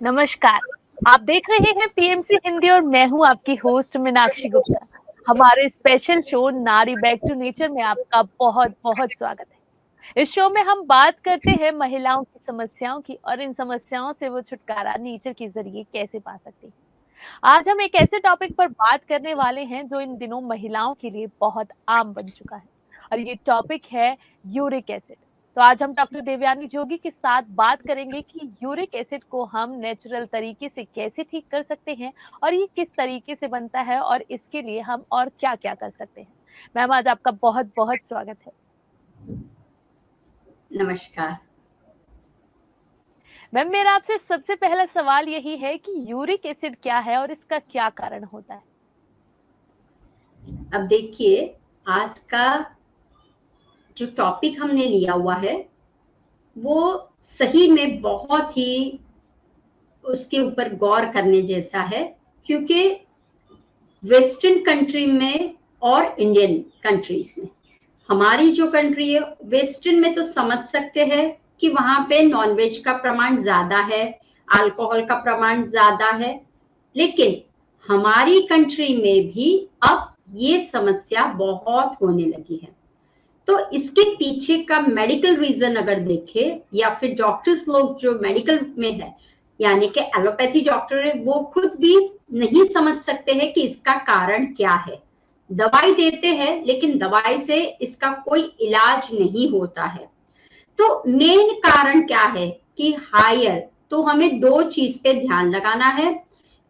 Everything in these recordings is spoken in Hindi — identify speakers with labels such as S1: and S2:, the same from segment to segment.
S1: नमस्कार। आप देख रहे हैं पीएमसी हिंदी और मैं हूं आपकी होस्ट मीनाक्षी गुप्ता। हमारे स्पेशल शो नारी बैक टू नेचर में आपका बहुत बहुत स्वागत है। इस शो में हम बात करते हैं महिलाओं की समस्याओं की और इन समस्याओं से वो छुटकारा नेचर के जरिए कैसे पा सकती हैं। आज हम एक ऐसे टॉपिक पर बात करने वाले हैं जो इन दिनों महिलाओं के लिए बहुत आम बन चुका है और ये टॉपिक है यूरिक एसिड। तो आज हम डॉक्टर देवयानी जोगी के साथ बात करेंगे कि यूरिक एसिड को हम नेचुरल तरीके से कैसे ठीक कर सकते हैं और ये किस तरीके से बनता है और इसके लिए हम और क्या-क्या कर सकते हैं। मैम, आज आपका बहुत-बहुत स्वागत है।
S2: नमस्कार।
S1: मैम, मेरा आपसे सबसे पहला सवाल यही है कि यूरिक एसिड क्या है और इसका क्या कारण होता है?
S2: अब देखिए, आज का जो टॉपिक हमने लिया हुआ है वो सही में बहुत ही उसके ऊपर गौर करने जैसा है, क्योंकि वेस्टर्न कंट्री में और इंडियन कंट्रीज में, हमारी जो कंट्री है वेस्टर्न में तो समझ सकते हैं कि वहां पे नॉनवेज का प्रमाण ज्यादा है, अल्कोहल का प्रमाण ज्यादा है, लेकिन हमारी कंट्री में भी अब ये समस्या बहुत होने लगी है। तो इसके पीछे का मेडिकल रीजन अगर देखें या फिर डॉक्टर्स लोग जो मेडिकल में है, यानी कि एलोपैथी डॉक्टर है, वो खुद भी नहीं समझ सकते हैं कि इसका कारण क्या है। दवाई देते हैं लेकिन दवाई से इसका कोई इलाज नहीं होता है। तो मेन कारण क्या है कि हायर, तो हमें दो चीज पे ध्यान लगाना है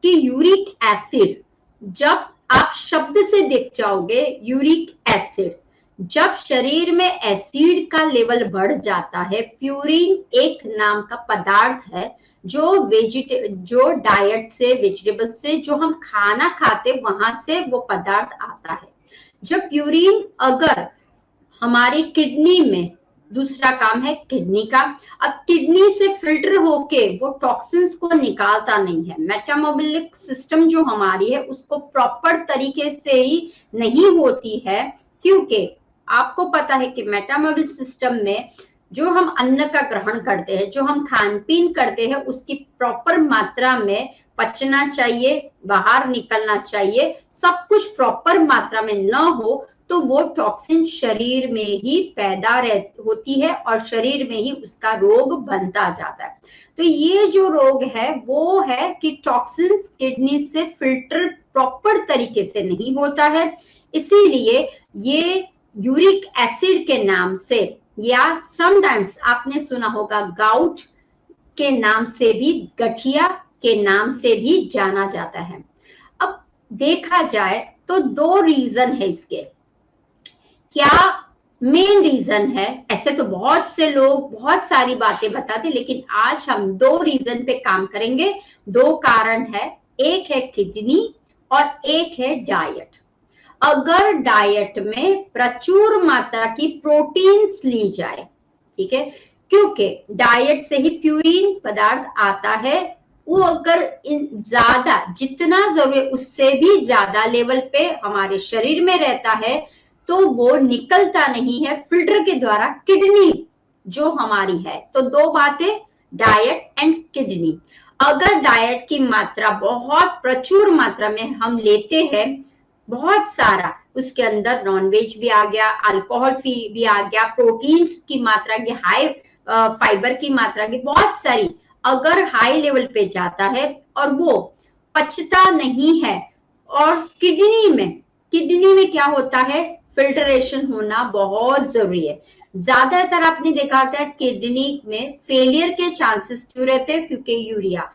S2: कि यूरिक एसिड, जब आप शब्द से देख जाओगे यूरिक एसिड, जब शरीर में एसिड का लेवल बढ़ जाता है, प्यूरिन एक नाम का पदार्थ है जो डाइट से, वेजिटेबल से, जो हम खाना खाते वहां से वो पदार्थ आता है। जब प्यूरिन अगर हमारी किडनी में, दूसरा काम है किडनी का, अब किडनी से फिल्टर होके वो टॉक्सिन्स को निकालता नहीं है। मेटाबॉलिक सिस्टम जो हमारी है उसको प्रॉपर तरीके से ही नहीं होती है, क्योंकि आपको पता है कि मेटाबॉलिक सिस्टम में जो हम अन्न का ग्रहण करते हैं, जो हम खान पीन करते हैं, उसकी प्रॉपर मात्रा में पचना चाहिए, बाहर निकलना चाहिए। सब कुछ प्रॉपर मात्रा में न हो तो वो टॉक्सिन शरीर में ही पैदा होती है और शरीर में ही उसका रोग बनता जाता है। तो ये जो रोग है वो है कि टॉक्सिन्स किडनी से फिल्टर प्रॉपर तरीके से नहीं होता है, इसीलिए ये यूरिक एसिड के नाम से, या समटाइम्स आपने सुना होगा गाउट के नाम से भी, गठिया के नाम से भी जाना जाता है। अब देखा जाए तो दो रीजन है इसके। क्या मेन रीजन है? ऐसे तो बहुत से लोग बहुत सारी बातें बताते, लेकिन आज हम दो रीजन पे काम करेंगे। दो कारण है, एक है किडनी और एक है डाइट। अगर डाइट में प्रचुर मात्रा की प्रोटीन्स ली जाए, ठीक है, क्योंकि डाइट से ही प्यूरिन पदार्थ आता है, वो अगर ज्यादा, जितना जरूरी उससे भी ज्यादा लेवल पे हमारे शरीर में रहता है तो वो निकलता नहीं है फिल्टर के द्वारा, किडनी जो हमारी है। तो दो बातें, डाइट एंड किडनी। अगर डाइट की मात्रा बहुत प्रचुर मात्रा में हम लेते हैं, बहुत सारा, उसके अंदर नॉनवेज भी आ गया, अल्कोहल भी आ गया, प्रोटीन्स की मात्रा की, हाई फाइबर की मात्रा की, बहुत सारी, अगर हाई लेवल पे जाता है और वो पचता नहीं है, और किडनी में क्या होता है, फिल्टरेशन होना बहुत जरूरी है। ज्यादातर आपने देखा होगा किडनी में फेलियर के चांसेस क्यों रहते हैं, क्योंकि यूरिया,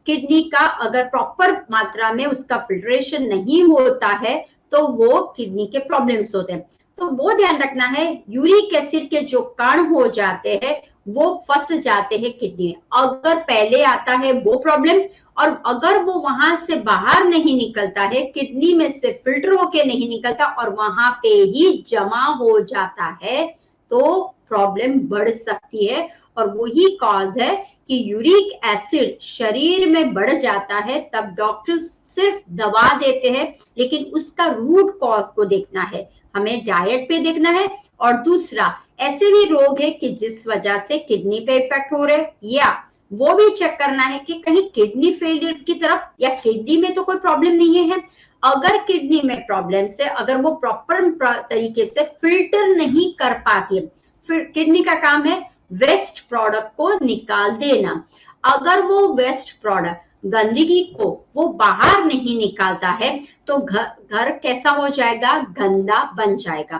S2: किडनी का अगर प्रॉपर मात्रा में उसका फिल्ट्रेशन नहीं होता है तो वो किडनी के प्रॉब्लम्स होते हैं। तो वो ध्यान रखना है, यूरिक एसिड के जो कण हो जाते हैं वो फंस जाते हैं किडनी में। अगर पहले आता है वो प्रॉब्लम, और अगर वो वहां से बाहर नहीं निकलता है, किडनी में से फिल्टर होके नहीं निकलता और वहां पे ही जमा हो जाता है, तो प्रॉब्लम बढ़ सकती है। और वही कॉज है कि यूरिक एसिड शरीर में बढ़ जाता है, तब डॉक्टर सिर्फ दवा देते हैं, लेकिन उसका रूट कॉज को देखना है, हमें डाइट पे देखना है। और दूसरा, ऐसे भी रोग है कि जिस वजह से किडनी पे इफेक्ट हो रहे, या वो भी चेक करना है कि कहीं किडनी फेलियर की तरफ, या किडनी में तो कोई प्रॉब्लम नहीं है। अगर किडनी में प्रॉब्लम से अगर वो प्रॉपर तरीके से फिल्टर नहीं कर पाती है, फिर किडनी का काम है वेस्ट प्रोडक्ट को निकाल देना। अगर वो वेस्ट प्रोडक्ट, गंदगी को वो बाहर नहीं निकालता है तो घर कैसा हो जाएगा, गंदा बन जाएगा।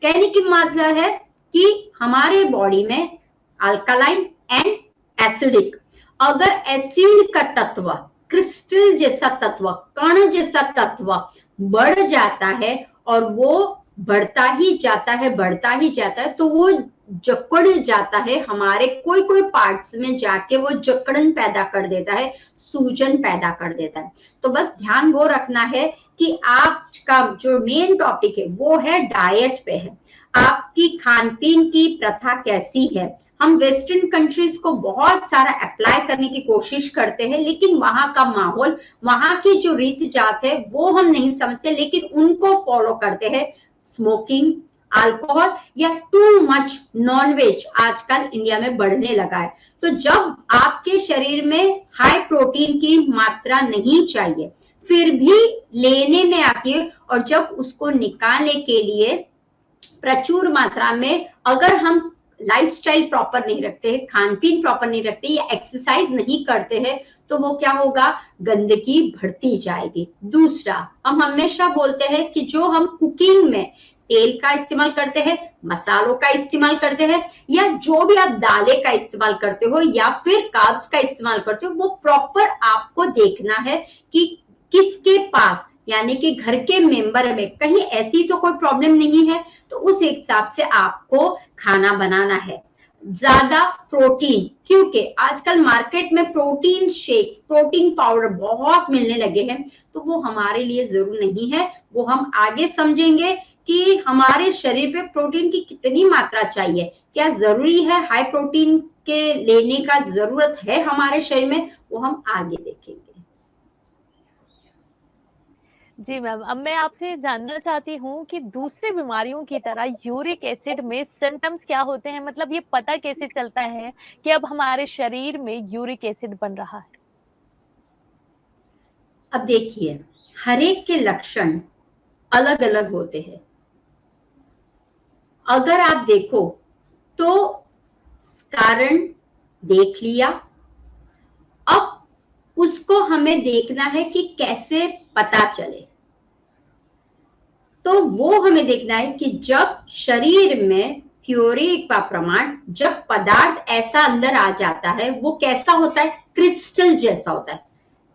S2: कहने की मतलब है कि हमारे बॉडी में अल्कलाइन एंड एसिडिक, अगर एसिड का तत्व, क्रिस्टल जैसा तत्व, कण जैसा तत्व बढ़ जाता है और वो बढ़ता ही जाता है, बढ़ता ही जाता है, तो वो जकड़ जाता है, हमारे कोई कोई पार्ट्स में जाके वो जकड़न पैदा कर देता है, सूजन पैदा कर देता है। तो बस ध्यान वो रखना है कि आपका जो मेन टॉपिक है वो है डाइट पे है, आपकी खान पीन की प्रथा कैसी है। हम वेस्टर्न कंट्रीज को बहुत सारा अप्लाई करने की कोशिश करते हैं, लेकिन वहां का माहौल, वहां की जो रीति जात है वो हम नहीं समझते, लेकिन उनको फॉलो करते हैं। स्मोकिंग, अल्कोहल या टू मच नॉनवेज आजकल इंडिया में बढ़ने लगा है। तो जब आपके शरीर में हाई प्रोटीन की मात्रा नहीं चाहिए, फिर भी लेने में आती है, और जब उसको निकालने के लिए प्रचुर मात्रा में अगर हम लाइफस्टाइल प्रॉपर नहीं रखते हैं, खान पीन प्रॉपर नहीं रखते या एक्सरसाइज नहीं करते हैं, तो वो क्या होगा, गंदगी बढ़ती जाएगी। दूसरा, हम हमेशा बोलते हैं कि जो हम कुकिंग में तेल का इस्तेमाल करते हैं, मसालों का इस्तेमाल करते हैं, या जो भी आप दालें का इस्तेमाल करते हो या फिर कार्ब्स का इस्तेमाल करते हो, वो प्रॉपर आपको देखना है कि किसके पास, यानी कि घर के मेंबर में कहीं ऐसी तो कोई प्रॉब्लम नहीं है, तो उस हिसाब से आपको खाना बनाना है। ज्यादा प्रोटीन, क्योंकि आजकल मार्केट में प्रोटीन शेक्स, प्रोटीन पाउडर बहुत मिलने लगे हैं, तो वो हमारे लिए जरूर नहीं है। वो हम आगे समझेंगे कि हमारे शरीर पे प्रोटीन की कितनी मात्रा चाहिए, क्या जरूरी है हाई प्रोटीन के लेने का जरूरत है हमारे शरीर में, वो हम आगे देखेंगे।
S1: जी मैम, अब मैं आपसे जानना चाहती हूँ कि दूसरी बीमारियों की तरह यूरिक एसिड में सिम्टम्स क्या होते हैं? मतलब ये पता कैसे चलता है कि अब हमारे शरीर में यूरिक एसिड बन रहा है?
S2: अब देखिए, हर एक के लक्षण अलग अलग होते हैं। अगर आप देखो तो कारण देख लिया, अब उसको हमें देखना है कि कैसे पता चले। तो वो हमें देखना है कि जब शरीर में फ्यूरिक का प्रमाण, जब पदार्थ ऐसा अंदर आ जाता है, वो कैसा होता है, क्रिस्टल जैसा होता है।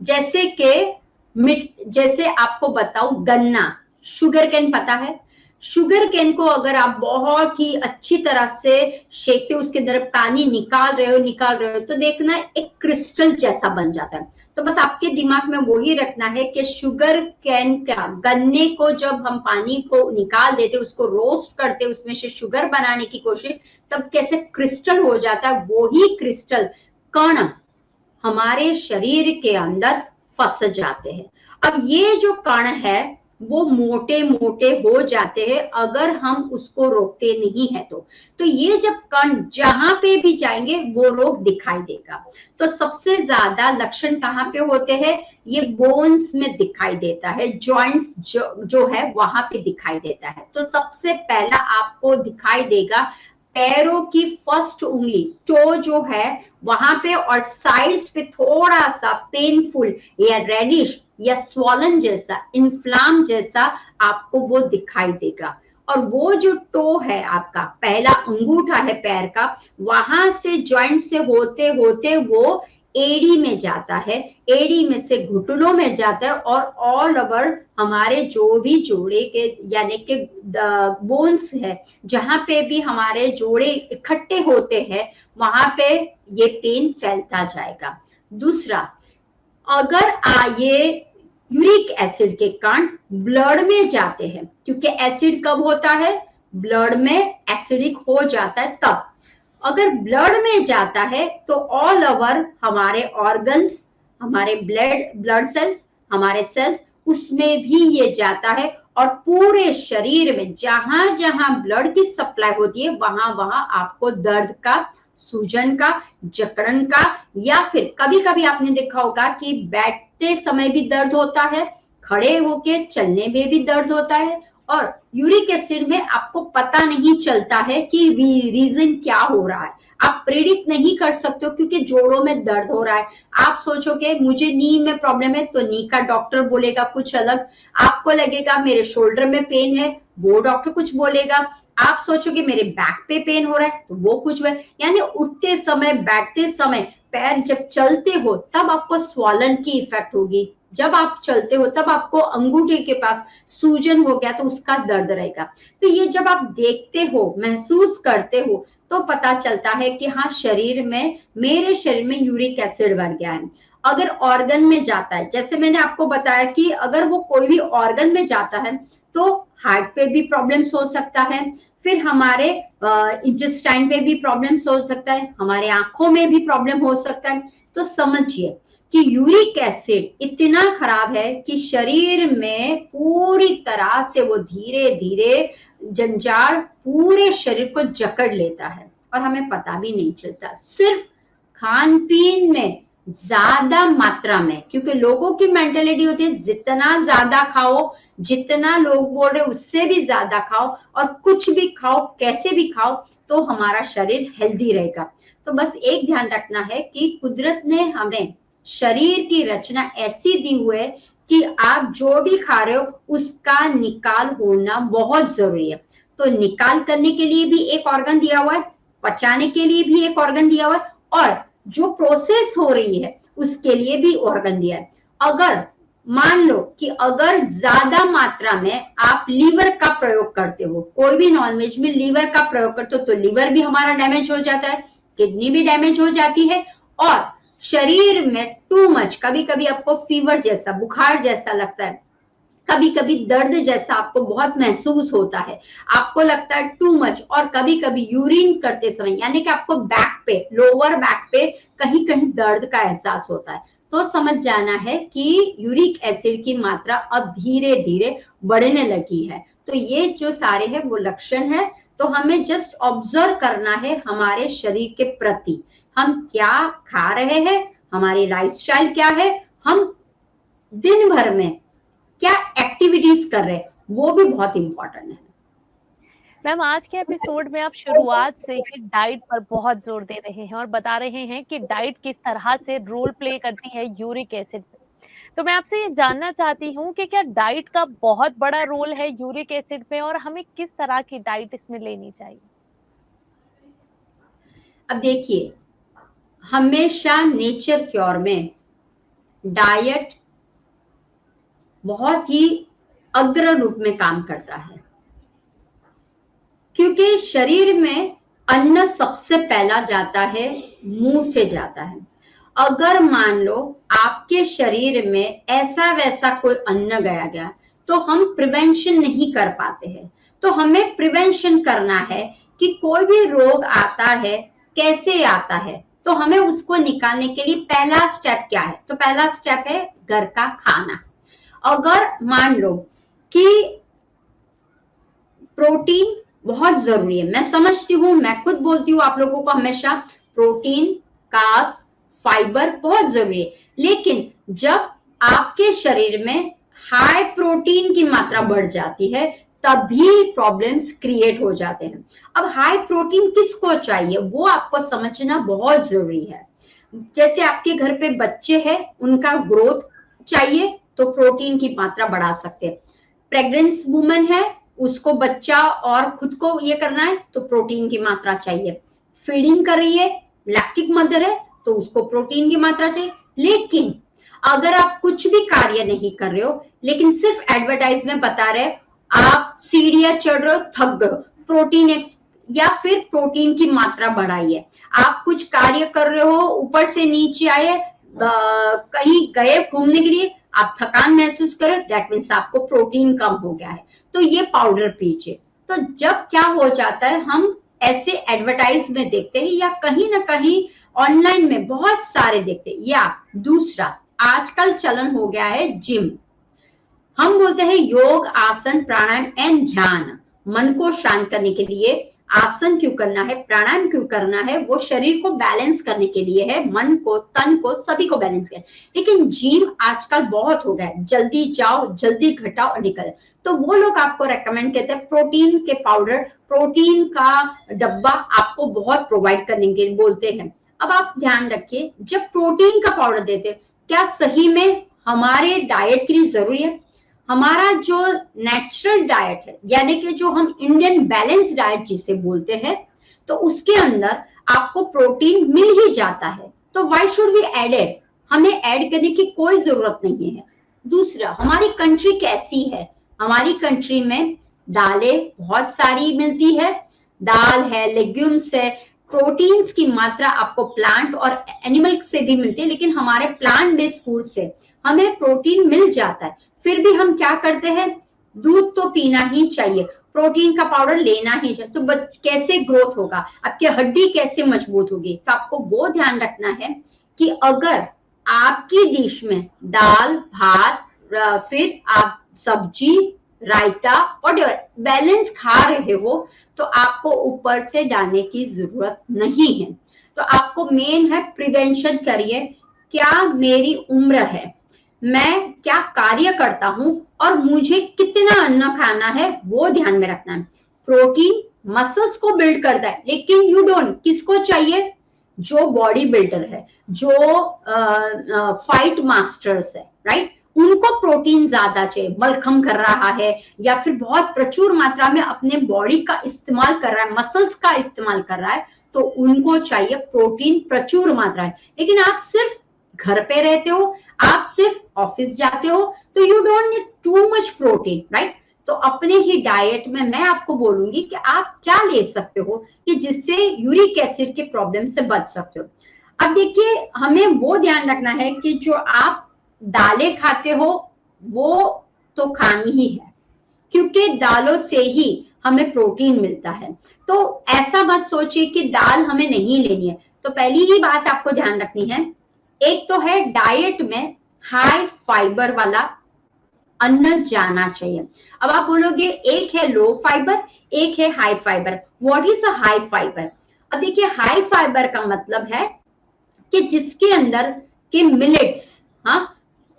S2: जैसे कि जैसे आपको बताऊं, गन्ना, शुगर केन पता है, शुगर केन को अगर आप बहुत ही अच्छी तरह से शेकते हो, उसके अंदर पानी निकाल रहे हो, तो देखना एक क्रिस्टल जैसा बन जाता है। तो बस आपके दिमाग में वही रखना है कि शुगर कैन का, गन्ने को जब हम पानी को निकाल देते, उसको रोस्ट करते, उसमें से शुगर बनाने की कोशिश, तब कैसे क्रिस्टल हो जाता है, वो ही क्रिस्टल कण हमारे शरीर के अंदर फंस जाते हैं। अब ये जो कण है वो मोटे मोटे हो जाते हैं अगर हम उसको रोकते नहीं है तो ये जब कण जहां पे भी जाएंगे वो रोग दिखाई देगा। तो सबसे ज्यादा लक्षण कहाँ पे होते हैं, ये बोन्स में दिखाई देता है, जॉइंट्स जो है वहां पे दिखाई देता है। तो सबसे पहला आपको दिखाई देगा पैरों की फर्स्ट उंगली, टो जो है वहां पे, और साइड्स पे थोड़ा सा पेनफुल या रेडिश या स्वॉलन जैसा, इन्फ्लाम जैसा आपको वो दिखाई देगा। और वो जो टो है आपका, पहला अंगूठा है पैर का, वहां से जॉइंट से होते होते वो एड़ी में जाता है, एड़ी में से घुटनों में जाता है, और ऑल ओवर हमारे जो भी जोड़े के यानी कि बोन्स है, जहां पे भी हमारे जोड़े इकट्ठे होते हैं, वहां पे ये पेन फैलता जाएगा। दूसरा, अगर ये यूरिक एसिड के कण ब्लड में जाते हैं, क्योंकि एसिड कब होता है, ब्लड में एसिडिक हो जाता है तब। अगर ब्लड में जाता है तो ऑल ओवर हमारे ऑर्गन्स, हमारे ब्लड सेल्स, हमारे सेल्स, उसमें भी ये जाता है, और पूरे शरीर में जहां जहां ब्लड की सप्लाई होती है वहां वहां आपको दर्द का, सूजन का, जकड़न का या फिर कभी कभी आपने देखा होगा कि बैठते समय भी दर्द होता है, खड़े होके चलने में भी दर्द होता है, और यूरिक एसिड में आपको पता नहीं चलता है कि रीजन क्या हो रहा है। आप प्रेडिक्ट नहीं कर सकते हो क्योंकि जोड़ों में दर्द हो रहा है। आप सोचोगे मुझे नी में प्रॉब्लम है तो नी का डॉक्टर बोलेगा कुछ अलग, आपको लगेगा मेरे शोल्डर में पेन है, वो डॉक्टर कुछ बोलेगा, आप सोचोगे मेरे बैक पे पेन हो रहा है तो वो कुछ यानी उठते समय बैठते समय पैर जब चलते हो तब आपको स्वॉलन की इफेक्ट होगी, जब आप चलते हो तब आपको अंगूठे के पास सूजन हो गया तो उसका दर्द रहेगा। तो ये जब आप देखते हो, महसूस करते हो, तो पता चलता है कि हाँ शरीर में, मेरे शरीर में यूरिक एसिड बढ़ गया है। अगर ऑर्गन में जाता है, जैसे मैंने आपको बताया कि अगर वो कोई भी ऑर्गन में जाता है तो हार्ट पे भी प्रॉब्लम्स हो सकता है, फिर हमारे इंटेस्टाइन पे भी प्रॉब्लम्स हो सकता है, हमारे आंखों में भी प्रॉब्लम हो सकता है। तो समझिए कि यूरिक एसिड इतना खराब है कि शरीर में पूरी तरह से वो धीरे धीरे जंजाल पूरे शरीर को जकड़ लेता है और हमें पता भी नहीं चलता। सिर्फ खान पीन में ज्यादा मात्रा में, क्योंकि लोगों की मेंटेलिटी होती है जितना ज्यादा खाओ, जितना लोग बोल रहे उससे भी ज्यादा खाओ, और कुछ भी खाओ कैसे भी खाओ तो हमारा शरीर हेल्दी रहेगा। तो बस एक ध्यान रखना है कि कुदरत ने हमें शरीर की रचना ऐसी दी हुई है कि आप जो भी खा रहे हो उसका निकाल होना बहुत जरूरी है। तो निकाल करने के लिए भी एक ऑर्गन दिया हुआ है, पचाने के लिए भी एक ऑर्गन दिया हुआ है, और जो प्रोसेस हो रही है उसके लिए भी ऑर्गन दिया है। अगर मान लो कि अगर ज्यादा मात्रा में आप लीवर का प्रयोग करते हो, कोई भी नॉनवेज में लीवर का प्रयोग करते हो तो लीवर भी हमारा डैमेज हो जाता है, किडनी भी डैमेज हो जाती है, और शरीर में टू मच, कभी कभी आपको फीवर जैसा, बुखार जैसा लगता है, कभी कभी दर्द जैसा आपको बहुत महसूस होता है, आपको लगता है टू मच, और कभी कभी यूरिन करते समय यानी कि आपको बैक पे, लोअर बैक पे कहीं कहीं दर्द का एहसास होता है, तो समझ जाना है कि यूरिक एसिड की मात्रा अब धीरे धीरे बढ़ने लगी है। तो ये जो सारे हैं वो लक्षण है, तो हमें जस्ट ऑब्जर्व करना है हमारे शरीर के प्रति, हम क्या खा रहे हैं, हमारी लाइफस्टाइल क्या है, हम दिन भर में क्या एक्टिविटीज कर रहे हैं, वो भी बहुत इंपॉर्टेंट है।
S1: मैम आज के एपिसोड में आप शुरुआत से ही डाइट पर बहुत जोर दे रहे हैं और बता रहे हैं कि डाइट किस तरह से रोल प्ले करती है यूरिक एसिड पे। तो मैं आपसे ये जानना चाहती हूँ कि क्या डाइट का बहुत बड़ा रोल है यूरिक एसिड पे और हमें किस तरह की डाइट इसमें लेनी चाहिए?
S2: अब देखिए, हमेशा नेचर क्योर में डाइट बहुत ही अग्र रूप में काम करता है, क्योंकि शरीर में अन्न सबसे पहला जाता है, मुंह से जाता है। अगर मान लो आपके शरीर में ऐसा वैसा कोई अन्न गया तो हम प्रिवेंशन नहीं कर पाते हैं। तो हमें प्रिवेंशन करना है कि कोई भी रोग आता है कैसे आता है, तो हमें उसको निकालने के लिए पहला स्टेप क्या है, तो पहला स्टेप है घर का खाना। अगर मान लो कि प्रोटीन बहुत जरूरी है, मैं समझती हूँ, मैं खुद बोलती हूँ आप लोगों को हमेशा, प्रोटीन, कार्ब्स, फाइबर बहुत जरूरी है, लेकिन जब आपके शरीर में हाई प्रोटीन की मात्रा बढ़ जाती है तभी प्रॉब्लम्स क्रिएट हो जाते हैं। अब हाई प्रोटीन किसको चाहिए वो आपको समझना बहुत जरूरी है। जैसे आपके घर पे बच्चे हैं, उनका ग्रोथ चाहिए तो प्रोटीन की मात्रा बढ़ा सकते हैं। प्रेग्नेंट वुमन है, उसको बच्चा और खुद को ये करना है तो प्रोटीन की मात्रा चाहिए। फीडिंग कर रही है, लैक्टिक मदर है, तो उसको प्रोटीन की मात्रा चाहिए। लेकिन अगर आप कुछ भी कार्य नहीं कर रहे हो, लेकिन सिर्फ एडवर्टाइज में बता रहे आप सीढ़ियां चढ़ रहे हो, थक गए, प्रोटीन एक्स, या फिर प्रोटीन की मात्रा बढ़ाइए। आप कुछ कार्य कर रहे हो, ऊपर से नीचे आए, कहीं गए घूमने के लिए, आप थकान महसूस करो, दैट मीन्स आपको प्रोटीन कम हो गया है, तो ये पाउडर पीजिए। तो जब क्या हो जाता है, हम ऐसे एडवर्टाइज में देखते हैं या कहीं ना कहीं ऑनलाइन में बहुत सारे देखते हैं, या दूसरा आजकल चलन हो गया है जिम। हम बोलते हैं योग, आसन, प्राणायाम एंड ध्यान, मन को शांत करने के लिए आसन क्यों करना है, प्राणायाम क्यों करना है, वो शरीर को बैलेंस करने के लिए है, मन को, तन को, सभी को बैलेंस करें। लेकिन जिम आजकल बहुत हो गया है, जल्दी जाओ, जल्दी घटाओ और निकल। तो वो लोग आपको रेकमेंड करते हैं प्रोटीन के पाउडर, प्रोटीन का डब्बा आपको बहुत प्रोवाइड करने के लिए बोलते हैं। अब आप ध्यान रखिए, जब प्रोटीन का पाउडर देते हैं, क्या सही में हमारे डाइट के लिए जरूरी है? हमारा जो नेचुरल डाइट है, यानी कि जो हम इंडियन बैलेंस डाइट जिसे बोलते हैं, तो उसके अंदर आपको प्रोटीन मिल ही जाता है, तो why should we add it? हमें ऐड करने की कोई जरूरत नहीं है। दूसरा, हमारी कंट्री कैसी है? हमारी कंट्री में दालें बहुत सारी मिलती है, दाल है, लेग्यूम्स है, प्रोटीन्स की मात्रा आपको प्लांट और एनिमल से भी मिलती है, लेकिन हमारे प्लांट बेस्ड फूड से हमें प्रोटीन मिल जाता है। फिर भी हम क्या करते हैं, दूध तो पीना ही चाहिए, प्रोटीन का पाउडर लेना ही चाहिए, तो कैसे ग्रोथ होगा, आपकी हड्डी कैसे मजबूत होगी? तो आपको वो ध्यान रखना है कि अगर आपकी डिश में दाल, भात, फिर आप सब्जी, रायता और बैलेंस खा रहे हो, तो आपको ऊपर से डालने की जरूरत नहीं है। तो आपको मेन है प्रिवेंशन करिए, क्या मेरी उम्र है, मैं क्या कार्य करता हूं और मुझे कितना अन्न खाना है, वो ध्यान में रखना है। प्रोटीन मसल्स को बिल्ड करता है, लेकिन यू डोंट, किसको चाहिए? जो बॉडी बिल्डर है, जो फाइट मास्टर्स है, राइट, उनको प्रोटीन ज्यादा चाहिए, मलखम कर रहा है या फिर बहुत प्रचुर मात्रा में अपने बॉडी का इस्तेमाल कर रहा है, मसल्स का इस्तेमाल कर रहा है, तो उनको चाहिए प्रोटीन प्रचुर मात्रा है। लेकिन आप सिर्फ घर पे रहते हो, आप सिर्फ ऑफिस जाते हो, तो you don't need too much protein, right. तो अपने ही डाइट में मैं आपको बोलूंगी कि आप क्या ले सकते हो कि जिससे यूरिक एसिड के प्रॉब्लम से बच सकते हो। अब देखिए, हमें वो ध्यान रखना है कि जो आप दालें खाते हो वो तो खानी ही है, क्योंकि दालों से ही हमें प्रोटीन मिलता है। तो ऐसा मत सोचिए कि दाल हमें नहीं लेनी है। तो पहली ही बात आपको ध्यान रखनी है, एक तो है डाइट में हाई फाइबर वाला अन्न जाना चाहिए। अब आप बोलोगे एक है लो फाइबर, एक है high fibre. What is a high fibre? अब देखिए, हाई फाइबर का मतलब है कि जिसके अंदर के मिलेट्स, हाँ,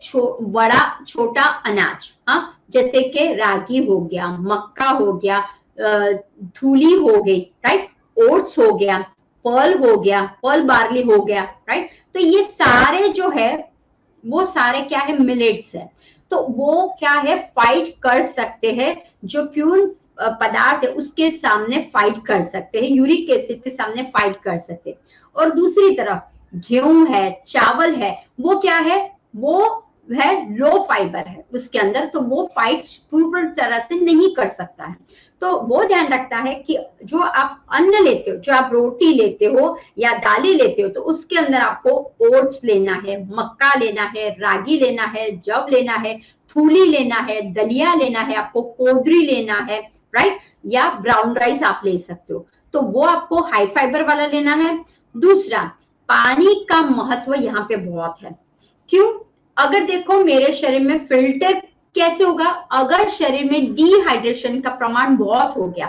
S2: बड़ा छोटा अनाज, हाँ, जैसे कि रागी हो गया, मक्का हो गया, धूली हो गई, राइट, ओट्स हो गया, पर्ल हो गया, पर्ल बार्ली हो गया, राइट। तो ये सारे जो है वो सारे क्या है, मिलेट्स है। तो वो क्या है, फाइट कर सकते हैं, जो प्योर पदार्थ है उसके सामने फाइट कर सकते हैं, यूरिक एसिड के सामने फाइट कर सकते हैं। और दूसरी तरफ गेहूं है, चावल है, वो क्या है, वो है लो फाइबर है उसके अंदर, तो वो फाइट पूरी तरह से नहीं कर सकता है। तो वो ध्यान रखता है कि जो आप अन्न लेते हो, जो आप रोटी लेते हो या दालें लेते हो, तो उसके अंदर आपको ओट्स लेना है, मक्का लेना है, रागी लेना है, जव लेना है, थूली लेना है, दलिया लेना है, आपको कोदरी लेना है, राइट, या ब्राउन राइस आप ले सकते हो। तो वो आपको हाई फाइबर वाला लेना है। दूसरा, पानी का महत्व यहाँ पे बहुत है। क्यों? अगर देखो, मेरे शरीर में फिल्टर कैसे होगा? अगर शरीर में डिहाइड्रेशन का प्रमाण बहुत हो गया,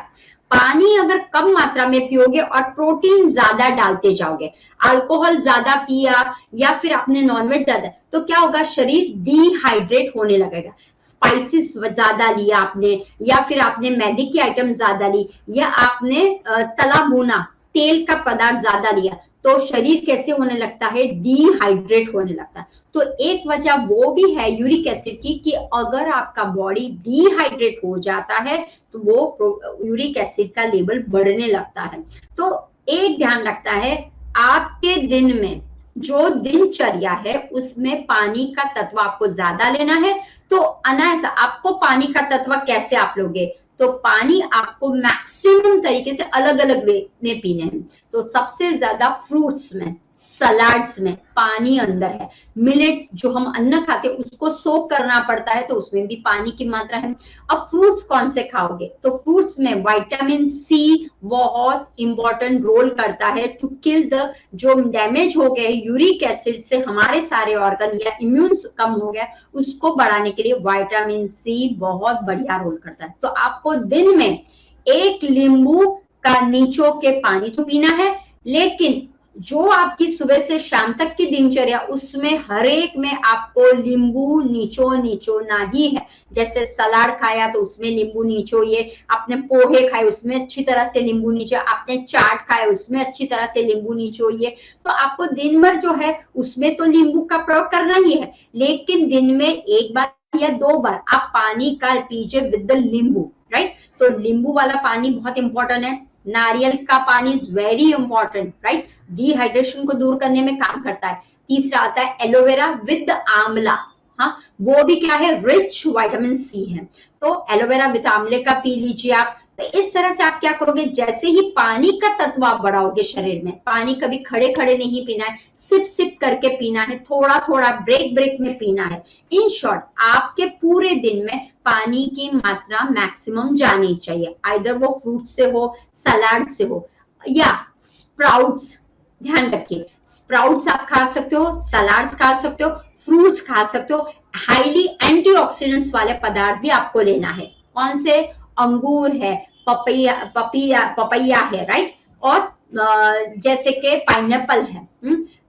S2: पानी अगर कम मात्रा में पियोगे और प्रोटीन ज्यादा डालते जाओगे, अल्कोहल ज्यादा पिया या फिर आपने नॉनवेज ज्यादा, तो क्या होगा, शरीर डिहाइड्रेट होने लगेगा। स्पाइसेस ज्यादा लिया आपने, या फिर आपने मैदे की आइटम ज्यादा ली, या आपने तला भुना तेल का पदार्थ ज्यादा लिया, तो शरीर कैसे होने लगता है, डिहाइड्रेट होने लगता है। तो एक वजह वो भी है यूरिक एसिड की, कि अगर आपका बॉडी डिहाइड्रेट हो जाता है तो वो यूरिक एसिड का लेवल बढ़ने लगता है। तो एक ध्यान रखता है, आपके दिन में जो दिनचर्या है उसमें पानी का तत्व आपको ज्यादा लेना है। तो अनायास आपको पानी का तत्व कैसे आप लोगे, तो पानी आपको मैक्सिमम तरीके से अलग अलग वे में पीने हैं। तो सबसे ज्यादा फ्रूट्स में, सलाड्स में पानी अंदर है। मिलेट्स जो हम अन्न खाते हैं उसको सोक करना पड़ता है, तो उसमें भी पानी की मात्रा है। अब फ्रूट्स कौन से खाओगे, तो फ्रूट्स में विटामिन सी बहुत इंपॉर्टेंट रोल करता है टू किल द, जो डैमेज हो गए यूरिक एसिड से हमारे सारे ऑर्गन या इम्यून कम हो गया, उसको बढ़ाने के लिए विटामिन सी बहुत बढ़िया रोल करता है। तो आपको दिन में 1 नींबू का निचोड़ के पानी तो पीना है, लेकिन जो आपकी सुबह से शाम तक की दिनचर्या उसमें हर एक में आपको नींबू निचोड़ना ही है। जैसे सलाद खाया तो उसमें नींबू निचोड़िए, आपने पोहे खाए उसमें अच्छी तरह से नींबू निचोड़िए, आपने चाट खाया उसमें अच्छी तरह से नींबू निचोड़िए। तो आपको दिन भर जो है उसमें तो नींबू का प्रयोग करना ही है, लेकिन दिन में 1 बार या 2 बार आप पानी का पीजिए विद द नींबू, राइट। तो नींबू वाला पानी बहुत इंपॉर्टेंट है। नारियल का पानी is very important, right, dehydration को दूर करने में काम करता है। तीसरा आता है एलोवेरा विद आंवला, हाँ, वो भी क्या है, रिच विटामिन सी है। तो एलोवेरा विद आंवले का पी लीजिए आप। तो इस तरह से आप क्या करोगे, जैसे ही पानी का तत्व आप बढ़ाओगे शरीर में, पानी कभी खड़े खड़े नहीं पीना है, सिप सिप करके पीना है, थोड़ा थोड़ा ब्रेक ब्रेक में पीना है। इन शॉर्ट आपके पूरे दिन में पानी की मात्रा मैक्सिमम जानी चाहिए, आइदर वो फ्रूट से हो, सलाद से हो या स्प्राउट्स। ध्यान रखिए, स्प्राउट्स आप खा सकते हो, सलाड्स खा सकते हो, फ्रूट्स खा सकते हो। हाईली एंटीऑक्सीडेंट्स वाले पदार्थ भी आपको लेना है। कौन से, अंगूर है, पपैया है, राइट, और जैसे कि पाइनएप्पल है।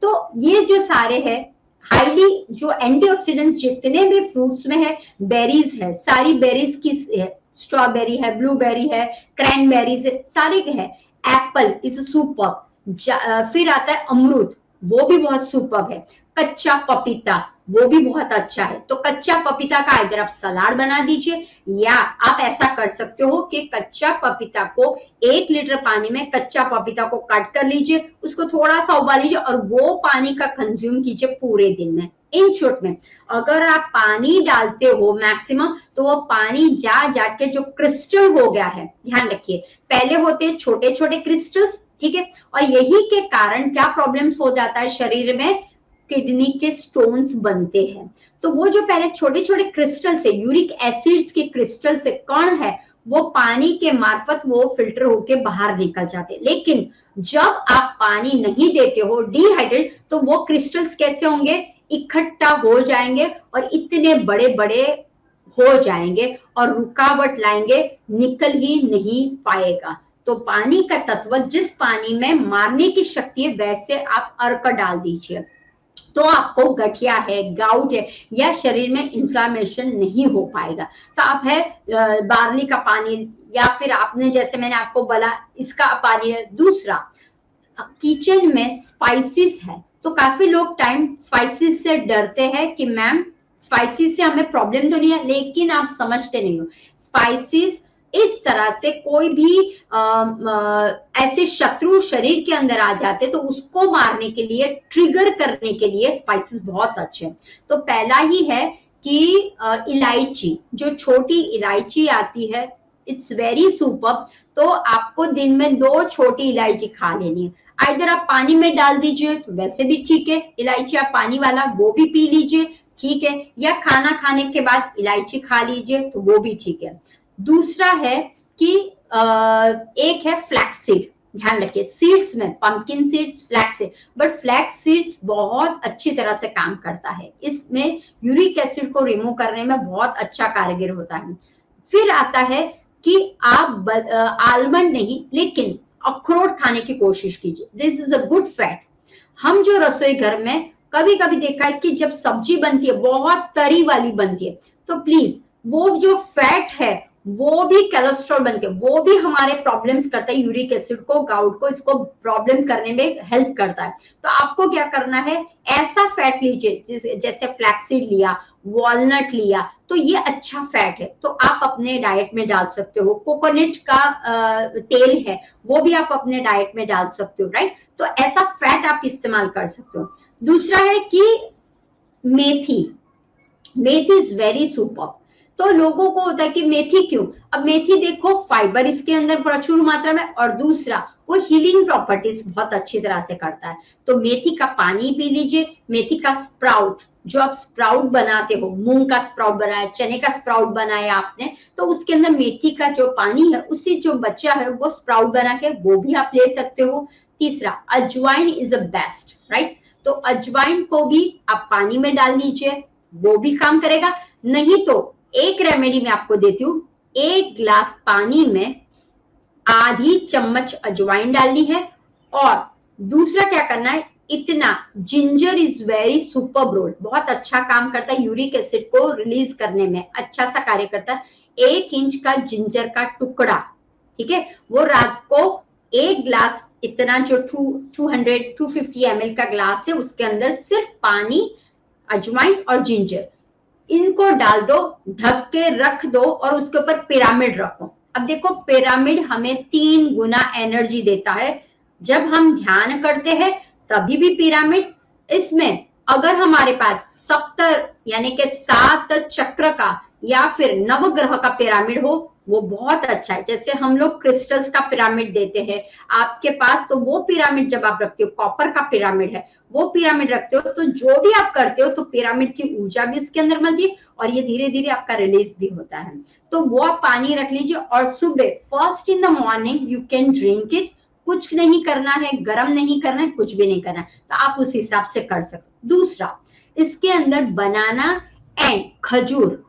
S2: तो ये जो सारे है हाईली जो एंटीऑक्सीडेंट्स जितने भी फ्रूट्स में है, बेरीज है, सारी बेरीज की है, स्ट्रॉबेरी है, ब्लूबेरी है, क्रैनबेरीज है, सारे है। Apple is super. फिर आता है अमरूद, वो भी बहुत सुपर है। कच्चा पपीता वो भी बहुत अच्छा है। तो कच्चा पपीता का इधर आप सलाद बना दीजिए, या आप ऐसा कर सकते हो कि कच्चा पपीता को 1 लीटर पानी में कच्चा पपीता को काट कर लीजिए, उसको थोड़ा सा उबाल लीजिए और वो पानी का कंज्यूम कीजिए पूरे दिन में। इन शॉर्ट में अगर आप पानी डालते हो मैक्सिमम, तो वो पानी जाके जो क्रिस्टल हो गया है, ध्यान रखिए, पहले होते छोटे छोटे क्रिस्टल्स, ठीक है, और यही के कारण क्या प्रॉब्लम्स हो जाता है शरीर में, किडनी के स्टोन्स बनते हैं। तो वो जो पहले छोटे छोटे क्रिस्टल से, यूरिक एसिड्स के क्रिस्टल से कण है, वो पानी के मार्फत वो फिल्टर होके बाहर निकल जाते। लेकिन जब आप पानी नहीं देते हो, डिहाइड्रेट, तो वो क्रिस्टल्स कैसे होंगे, इकट्ठा हो जाएंगे और इतने बड़े बड़े हो जाएंगे और रुकावट लाएंगे, निकल ही नहीं पाएगा। तो पानी का तत्व जिस पानी में मारने की शक्ति है, वैसे आप अर्क डाल दीजिए, तो आपको गठिया है, गाउट है, या शरीर में इन्फ्लामेशन नहीं हो पाएगा। तो आप है बार्ली का पानी, या फिर आपने जैसे मैंने आपको बोला इसका पानी है। दूसरा, किचन में स्पाइसेस है, तो काफी लोग टाइम स्पाइसेस से डरते हैं कि मैम स्पाइसेस से हमें प्रॉब्लम तो नहीं है, लेकिन आप समझते नहीं हो। स्पाइसेस इस तरह से कोई भी ऐसे शत्रु शरीर के अंदर आ जाते, तो उसको मारने के लिए, ट्रिगर करने के लिए स्पाइसेस बहुत अच्छे हैं। तो पहला ही है कि इलायची, जो छोटी इलायची आती है, इट्स वेरी सुपर। तो आपको दिन में 2 छोटी इलायची खा लेनी है। इधर आप पानी में डाल दीजिए तो वैसे भी ठीक है, इलायची आप पानी वाला वो भी पी लीजिए, ठीक है, या खाना खाने के बाद इलायची खा लीजिए तो वो भी ठीक है। दूसरा है कि एक है फ्लैक्स सीड, ध्यान रखिए, सीड्स में pumpkin seeds, flax seed, but flax seeds बहुत अच्छी तरह से काम करता है, इसमें यूरिक एसिड को रिमूव करने में बहुत अच्छा कारगर होता है। फिर आता है कि आप आलमंड नहीं, लेकिन अखरोट खाने की कोशिश कीजिए, this is a good fat. हम जो रसोई घर में कभी कभी देखा है कि जब सब्जी बनती है बहुत तरी वाली बनती है, तो प्लीज वो जो फैट है वो भी कोलेस्ट्रॉल बनके वो भी हमारे प्रॉब्लम्स करता है, यूरिक एसिड को, गाउट को, इसको प्रॉब्लम करने में हेल्प करता है। तो आपको क्या करना है, ऐसा फैट लीजिए जैसे फ्लैक्सीड लिया, वॉलनट लिया, तो ये अच्छा फैट है, तो आप अपने डाइट में डाल सकते हो। कोकोनट का तेल है, वो भी आप अपने डाइट में डाल सकते हो, राइट। तो ऐसा फैट आप इस्तेमाल कर सकते हो। दूसरा है कि मेथी, मेथी इज वेरी सुपर। तो लोगों को होता है कि मेथी क्यों, अब मेथी देखो फाइबर इसके अंदर प्रचुर मात्रा में, और दूसरा वो हीलिंग प्रॉपर्टीज बहुत अच्छी तरह से करता है। तो मेथी का पानी पी लीजिए, मेथी का स्प्राउट, जो आप स्प्राउट बनाते हो, मूंग का स्प्राउट बनाया, चने का स्प्राउट बनाया आपने, तो उसके अंदर मेथी का जो पानी है, उससे जो बचा है वो स्प्राउट बना के वो भी आप ले सकते हो। तीसरा, अजवाइन इज अ बेस्ट, राइट। तो अजवाइन को भी आप पानी में डाल लीजिए, वो भी काम करेगा। नहीं तो एक रेमेडी मैं आपको देती हूँ, 1 गिलास पानी में आधी चम्मच अजवाइन डालनी है, और दूसरा क्या करना है, इतना ginger is very super role, बहुत अच्छा काम करता है, यूरिक एसिड को रिलीज करने में अच्छा सा कार्य करता है। 1 इंच का जिंजर का टुकड़ा, ठीक है, वो रात को 1 ग्लास, इतना जो 250 ml का ग्लास है उसके अंदर सिर्फ पानी, अजवाइन और जिंजर, इनको डाल दो, ढक के रख दो और उसके ऊपर पिरामिड रखो। अब देखो पिरामिड हमें 3 गुना एनर्जी देता है। जब हम ध्यान करते हैं तभी भी पिरामिड, इसमें अगर हमारे पास सप्तर यानी कि 7 चक्र का या फिर नवग्रह का पिरामिड हो, वो बहुत अच्छा है। जैसे हम लोग क्रिस्टल्स का पिरामिड देते हैं आपके पास, तो वो पिरामिड जब आप रखते हो, कॉपर का पिरामिड है, वो पिरामिड रखते हो, तो जो भी आप करते हो तो पिरामिड की ऊर्जा भी इसके अंदर मिलती है और ये धीरे धीरे आपका रिलीज भी होता है। तो वो आप पानी रख लीजिए और सुबह first in the morning you can drink it. कुछ नहीं करना है, गर्म नहीं करना है, कुछ भी नहीं करना है, तो आप उस हिसाब से कर सकते। दूसरा, इसके अंदर बनाना एंड खजूर,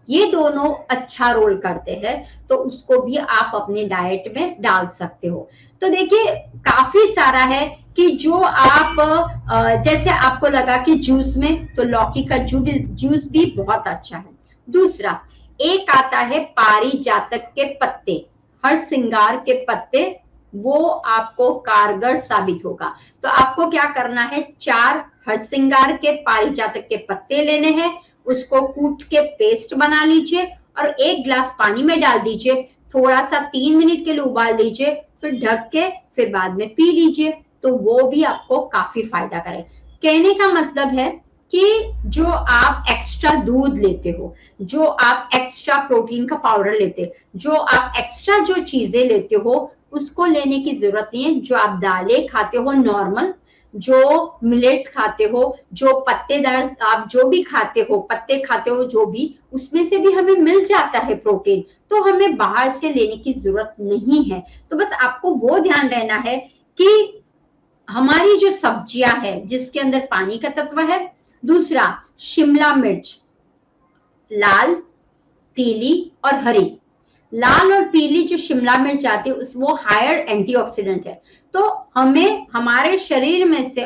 S2: ये दोनों अच्छा रोल करते हैं, तो उसको भी आप अपने डाइट में डाल सकते हो। तो देखिए काफी सारा है कि जो आप जैसे आपको लगा कि जूस में, तो लौकी का जूस भी बहुत अच्छा है। दूसरा, एक आता है पारिजातक के पत्ते, हर सिंगार के पत्ते, वो आपको कारगर साबित होगा। तो आपको क्या करना है, 4 हरसिंगार के पारिजातक के पत्ते लेने हैं, उसको कूट के पेस्ट बना लीजिए और 1 ग्लास पानी में डाल दीजिए, थोड़ा सा 3 मिनट के लिए उबाल लीजिए, फिर ढक के फिर बाद में पी लीजिए, तो वो भी आपको काफी फायदा करे। कहने का मतलब है कि जो आप एक्स्ट्रा दूध लेते हो, जो आप एक्स्ट्रा प्रोटीन का पाउडर लेते हो, जो आप एक्स्ट्रा जो चीजें लेते हो, उसको लेने की जरूरत नहीं है। जो आप दालें खाते हो नॉर्मल, जो मिलेट्स खाते हो, जो पत्तेदार आप जो भी खाते हो, पत्ते खाते हो जो भी, उसमें से भी हमें मिल जाता है प्रोटीन, तो हमें बाहर से लेने की जरूरत नहीं है। तो बस आपको वो ध्यान रहना है कि हमारी जो सब्जियां है जिसके अंदर पानी का तत्व है। दूसरा, शिमला मिर्च, लाल, पीली और हरी। लाल और पीली जो शिमला मिर्च आती है वो हायर एंटीऑक्सीडेंट है, तो हमें हमारे शरीर में से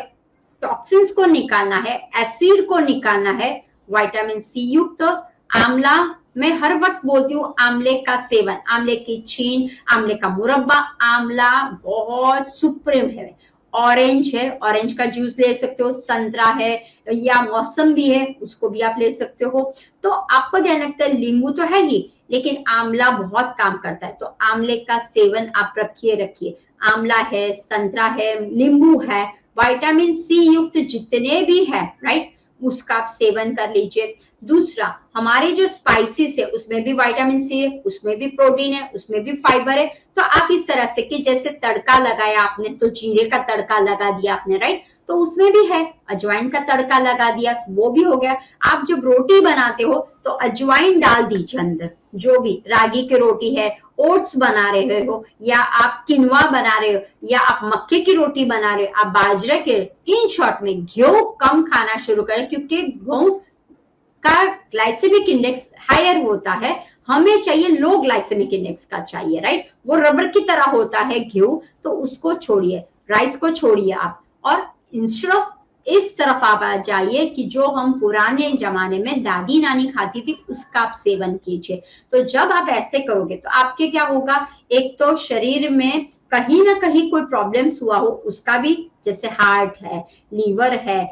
S2: टॉक्सिन्स को निकालना है, एसिड को निकालना है। विटामिन सी युक्त आंवला, मैं हर वक्त बोलती हूँ आंवले का सेवन, आंवले की छीन, आंवले का मुरब्बा, आंवला बहुत सुप्रीम है। ऑरेंज है, ऑरेंज का जूस ले सकते हो, संतरा है या मौसम्बी है, उसको भी आप ले सकते हो। तो आपको ध्यान रखता है, नींबू तो है ही, लेकिन आंवला बहुत काम करता है, तो आंवले का सेवन आप रखिए। आंवला है, संतरा है, नींबू है, विटामिन सी युक्त जितने भी है, राइट, उसका आप सेवन कर लीजिए। दूसरा, हमारे जो स्पाइसेस है उसमें भी विटामिन सी है, उसमें भी प्रोटीन है, उसमें भी फाइबर है। तो आप इस तरह से कि जैसे तड़का लगाया आपने, तो जीरे का तड़का लगा दिया आपने, राइट, तो उसमें भी है, अजवाइन का तड़का लगा दिया, वो भी हो गया। आप जब रोटी बनाते हो तो अजवाइन डाल दीजिए अंदर, जो भी रागी की रोटी है, ओट्स बना रहे हो, या आप किनवा बना रहे हो, या आप मक्के की रोटी बना रहे हो, आप बाजरे के, इन शॉर्ट में गेहूं कम खाना शुरू करें, क्योंकि गेहूं का ग्लाइसेमिक इंडेक्स हायर होता है, हमें चाहिए लो ग्लाइसेमिक इंडेक्स का चाहिए, राइट, वो रबर की तरह होता है गेहूं, तो उसको छोड़िए, राइस को छोड़िए आप, और इंस्टेड ऑफ इस तरफ आप आ जाइए कि जो हम पुराने जमाने में दादी नानी खाती थी उसका आप सेवन कीजिए। तो जब आप ऐसे करोगे तो आपके क्या होगा, एक तो शरीर में कहीं ना कहीं कोई प्रॉब्लम्स हुआ हो उसका भी, जैसे हार्ट है, लीवर है,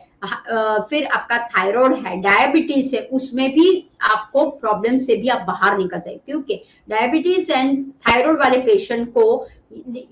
S2: फिर आपका थायराइड है, डायबिटीज है, उसमें भी आपको प्रॉब्लम से भी आप बाहर निकल जाए, क्योंकि डायबिटीज एंड थायराइड वाले पेशेंट को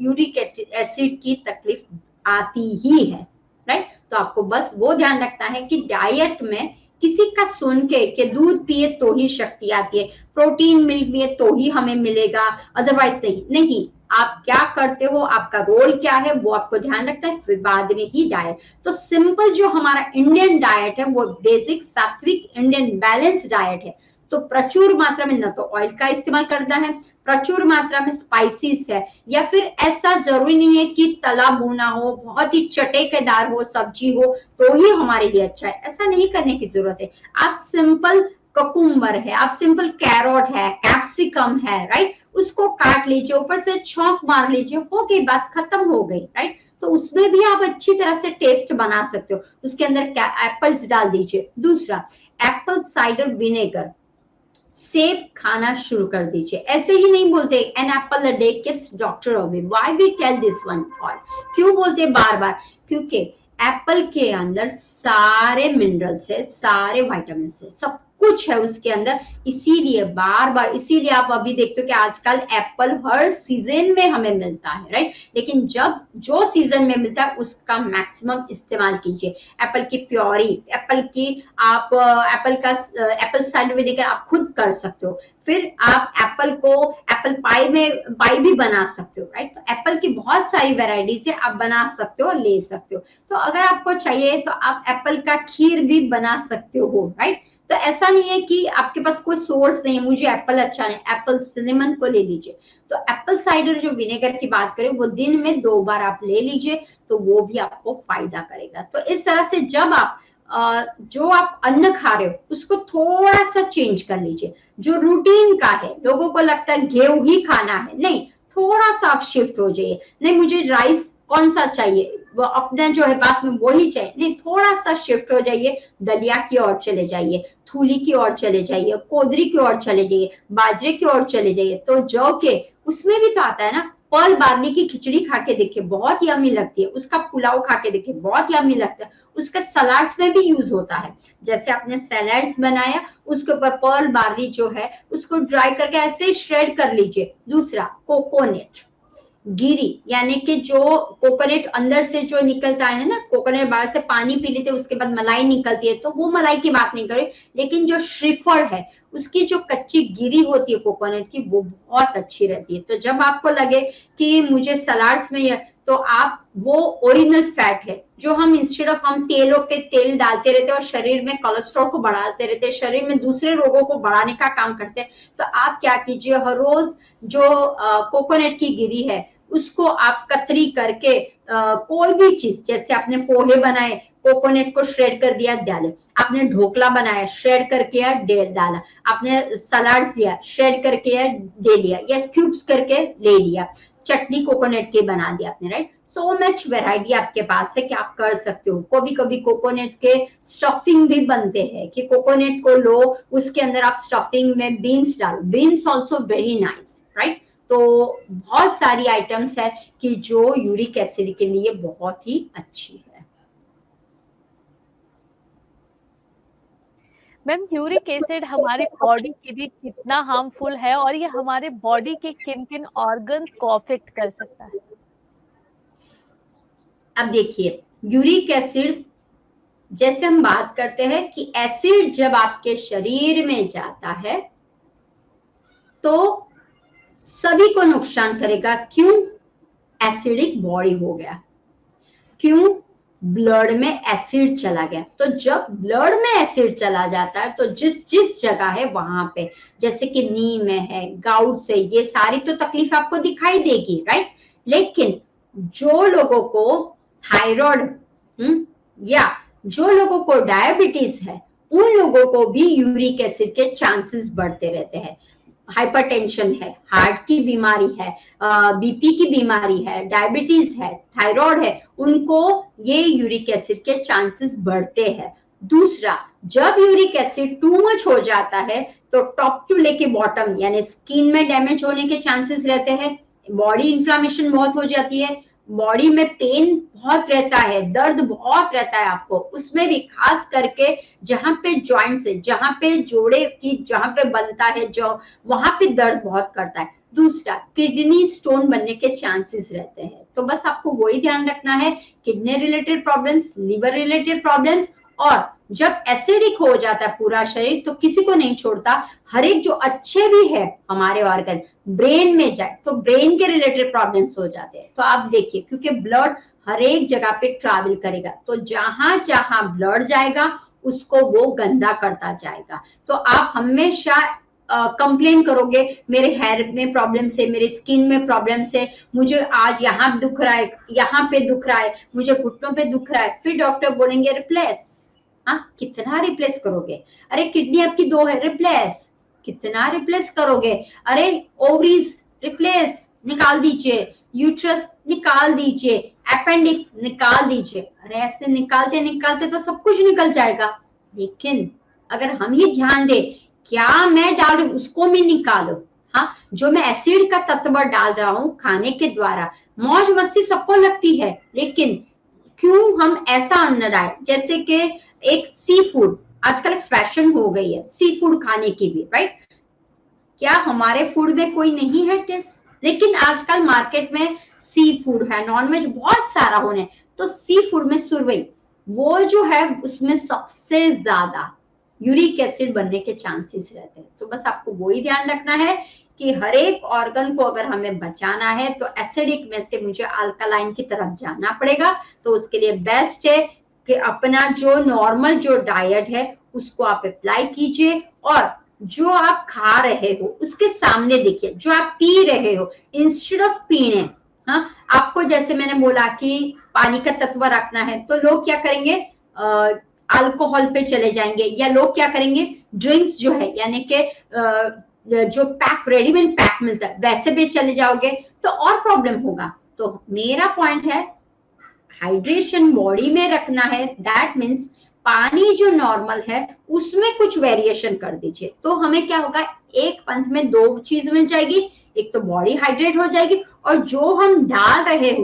S2: यूरिक एसिड की तकलीफ आती ही है, राइट। तो आपको बस वो ध्यान रखना है कि डाइट में किसी का सुन के कि दूध पिए तो ही शक्ति आती है, प्रोटीन मिल्क पिए तो ही हमें मिलेगा, अदरवाइज नहीं। आप क्या करते हो, आपका रोल क्या है, वो आपको ध्यान रखना है, फिर बाद में ही डाइट। तो सिंपल जो हमारा इंडियन डाइट है वो बेसिक सात्विक इंडियन बैलेंस डाइट है। तो प्रचुर मात्रा में न तो ऑयल का इस्तेमाल करना है, प्रचुर मात्रा में स्पाइसेस है, या फिर ऐसा जरूरी नहीं है कि तला भुना हो, बहुत ही चटेकेदार हो सब्जी हो तो ही हमारे लिए अच्छा है, ऐसा नहीं करने की जरूरत है। आप सिंपल ककुम्बर है, आप सिंपल कैरोट है, कैप्सिकम है, राइट, उसको काट लीजिए, ऊपर से छौंक मार लीजिए, हो गई बात, खत्म हो गई, राइट। तो उसमें भी आप अच्छी तरह से टेस्ट बना सकते हो। उसके अंदर एप्पल्स डाल दीजिए। दूसरा, एप्पल साइडर विनेगर, सेब खाना शुरू कर दीजिए। ऐसे ही नहीं बोलते an apple a day keeps doctor away, why we tell this one thought, क्यों बोलते बार बार? क्योंकि एप्पल के अंदर सारे मिनरल्स है, सारे विटामिन है, सब कुछ है उसके अंदर, इसीलिए बार बार, इसीलिए आप अभी देखते हो कि आजकल एप्पल हर सीजन में हमें मिलता है, राइट। लेकिन जब जो सीजन में मिलता है उसका मैक्सिमम इस्तेमाल कीजिए। एप्पल की प्योरी, एप्पल की आप एप्पल साइडर विनेगर आप खुद कर सकते हो। फिर आप एप्पल को एप्पल पाई भी बना सकते हो, राइट। तो एप्पल की बहुत सारी वेराइटीज है, आप बना सकते हो और ले सकते हो। तो अगर आपको चाहिए तो आप एप्पल का खीर भी बना सकते हो, राइट। तो ऐसा नहीं है कि आपके पास कोई सोर्स नहीं है, मुझे एप्पल अच्छा नहीं, एप्पल सिनेमन को ले लीजिए। तो एप्पल साइडर जो विनेगर की बात करें, वो दिन में 2 बार आप ले लीजिए, तो वो भी आपको फायदा करेगा। तो इस तरह से जब आप जो आप अन्न खा रहे हो उसको थोड़ा सा चेंज कर लीजिए। जो रूटीन का है, लोगों को लगता है गेहूं ही खाना है, नहीं, थोड़ा सा आप शिफ्ट हो जाइए। नहीं मुझे राइस कौन सा चाहिए, वो अपना जो है पास में वही चाहिए, नहीं, थोड़ा सा शिफ्ट हो जाइए, दलिया की ओर चले जाइए, थूली की ओर चले जाइए, कोदरी की ओर चले जाइए, बाजरे की ओर चले जाइए। तो जौ के उसमें भी तो आता है ना, पर्ल बार्ली की खिचड़ी खा के देखिए, बहुत यम्मी लगती है। उसका पुलाव खा के देखिए, बहुत यम्मी लगता है। उसका सलाड्स में भी यूज होता है। जैसे आपने सैलड्स बनाया, उसके ऊपर पर्ल बार्ली जो है उसको ड्राई करके ऐसे श्रेड कर लीजिए। दूसरा, कोकोनट गिरी, यानी कि जो कोकोनट अंदर से जो निकलता है ना, कोकोनट बाहर से पानी पी लेते उसके बाद मलाई निकलती है, तो वो मलाई की बात नहीं करें, लेकिन जो श्रीफल है उसकी जो कच्ची गिरी होती है कोकोनट की, वो बहुत अच्छी रहती है। तो जब आपको लगे कि मुझे सलाड्स में, तो आप वो ओरिजिनल फैट है जो हम इंस्टेड ऑफ हम तेलों पे तेल डालते रहते हैं और शरीर में कोलेस्ट्रॉल को बढ़ाते रहते हैं, शरीर में दूसरे रोगों को बढ़ाने का काम करते हैं। तो आप क्या कीजिए, हर रोज जो कोकोनट की गिरी है उसको आप कतरी करके कोई भी चीज, जैसे आपने पोहे बनाए, कोकोनट को श्रेड कर दिया, डाले। आपने ढोकला बनाया, श्रेड करके डाला। आपने सलाड्स लिया, श्रेड करके दे लिया, या क्यूब्स करके ले लिया। चटनी कोकोनट की बना दी आपने, राइट। सो मच वेराइटी आपके पास है कि आप कर सकते हो। कभी कभी कोकोनट के स्टफिंग भी बनते हैं, कि कोकोनट को लो, उसके अंदर आप स्टफिंग में बीन्स डालो, beans also very nice, right. तो बहुत सारी आइटम्स है कि जो यूरिक एसिड के लिए बहुत ही अच्छी है।
S1: मैम, यूरिक एसिड हमारी बॉडी के लिए कितना हार्मफुल है और ये हमारे बॉडी के किन-किन ऑर्गन्स को अफेक्ट कर सकता है?
S2: अब देखिए, यूरिक एसिड, जैसे हम बात करते हैं कि एसिड जब आपके शरीर में जाता है तो सभी को नुकसान करेगा। क्यों? एसिडिक बॉडी हो गया। क्यों? ब्लड में एसिड चला गया। तो जब ब्लड में एसिड चला जाता है तो जिस जिस जगह है वहां पे, जैसे कि नी में है, गाउट से, ये सारी तो तकलीफ आपको दिखाई देगी, राइट। लेकिन जो लोगों को थायराइड या जो लोगों को डायबिटीज है, उन लोगों को भी यूरिक एसिड के चांसेस बढ़ते रहते हैं। हाइपरटेंशन है, हार्ट की बीमारी है, बीपी की बीमारी है, डायबिटीज है, थायराइड है, उनको ये यूरिक एसिड के चांसेस बढ़ते हैं। दूसरा, जब यूरिक एसिड टू मच हो जाता है तो टॉप टू लेके बॉटम, यानी स्किन में डैमेज होने के चांसेस रहते हैं, बॉडी इन्फ्लामेशन बहुत हो जाती है, बॉडी में पेन बहुत रहता है, दर्द बहुत रहता है आपको, उसमें भी खास करके जहां पे जॉइंट्स है, जहां पे जोड़े की जहां पे बनता है जो, वहां पे दर्द बहुत करता है। दूसरा, किडनी स्टोन बनने के चांसेस रहते हैं। तो बस आपको वही ध्यान रखना है, kidney related problems, liver related problems, और जब एसिडिक हो जाता है पूरा शरीर तो किसी को नहीं छोड़ता। हर एक जो अच्छे भी है हमारे ऑर्गन, ब्रेन में जाए तो ब्रेन के रिलेटेड प्रॉब्लम्स हो जाते हैं। तो आप देखिए, क्योंकि ब्लड हर एक जगह पे ट्रैवल करेगा, तो जहां जहां ब्लड जाएगा उसको वो गंदा करता जाएगा। तो आप हमेशा कंप्लेन करोगे, मेरे हेयर में प्रॉब्लम है, मेरे स्किन में प्रॉब्लम है, मुझे आज यहाँ दुख रहा है, यहाँ पे दुख रहा है, मुझे घुटनों पे दुख रहा है, फिर डॉक्टर बोलेंगे रिप्लेस, हाँ, कितना रिप्लेस करोगे? अरे किडनी आपकी 2 है, रिप्लेस, कितना रिप्लेस करोगे? अरे ओवरीज रिप्लेस, निकाल दीजिए, यूट्रस निकाल दीजिए, अपेंडिक्स निकाल दीजिए। अरे ऐसे निकालते निकालते तो सब कुछ निकल जाएगा, लेकिन अगर हम ही ध्यान दें, क्या मैं डाल रही हूँ उसको भी निकालो। हाँ, जो मैं एसिड का तत्व डाल रहा हूँ खाने के द्वारा, मौज मस्ती सबको लगती है, लेकिन क्यों हम ऐसा अन्न डालें? जैसे कि एक सी फूड, आजकल एक फैशन हो गई है सी फूड खाने की भी, राइट? क्या हमारे फूड में कोई नहीं है टेस्ट? लेकिन आजकल मार्केट में सी फूड है, नॉनवेज बहुत सारा होने, तो सी फूड में सुरवई, वो जो है उसमें सबसे ज्यादा यूरिक एसिड बनने के चांसेस रहते हैं। तो बस आपको वही ध्यान रखना है कि हर एक ऑर्गन को अगर हमें बचाना है तो एसिडिक में से मुझे अल्कलाइन की तरफ जाना पड़ेगा। तो उसके लिए बेस्ट है कि अपना जो नॉर्मल जो डाइट है उसको आप अप्लाई कीजिए, और जो आप खा रहे हो उसके सामने देखिए, जो आप पी रहे हो इंस्टेड ऑफ पीने, हाँ, आपको जैसे मैंने बोला कि पानी का तत्व रखना है, तो लोग क्या करेंगे, अल्कोहल पे चले जाएंगे, या लोग क्या करेंगे, ड्रिंक्स जो है यानी कि जो पैक रेडीमेड पैक मिलता है वैसे भी चले जाओगे तो और प्रॉब्लम होगा। तो मेरा पॉइंट है हाइड्रेशन बॉडी में रखना है, दैट मीन्स पानी जो नॉर्मल है उसमें कुछ वेरिएशन कर दीजिए, तो हमें क्या होगा, एक पंथ में 2 चीज मिल जाएगी, एक तो बॉडी हाइड्रेट हो जाएगी और जो हम डाल रहे हैं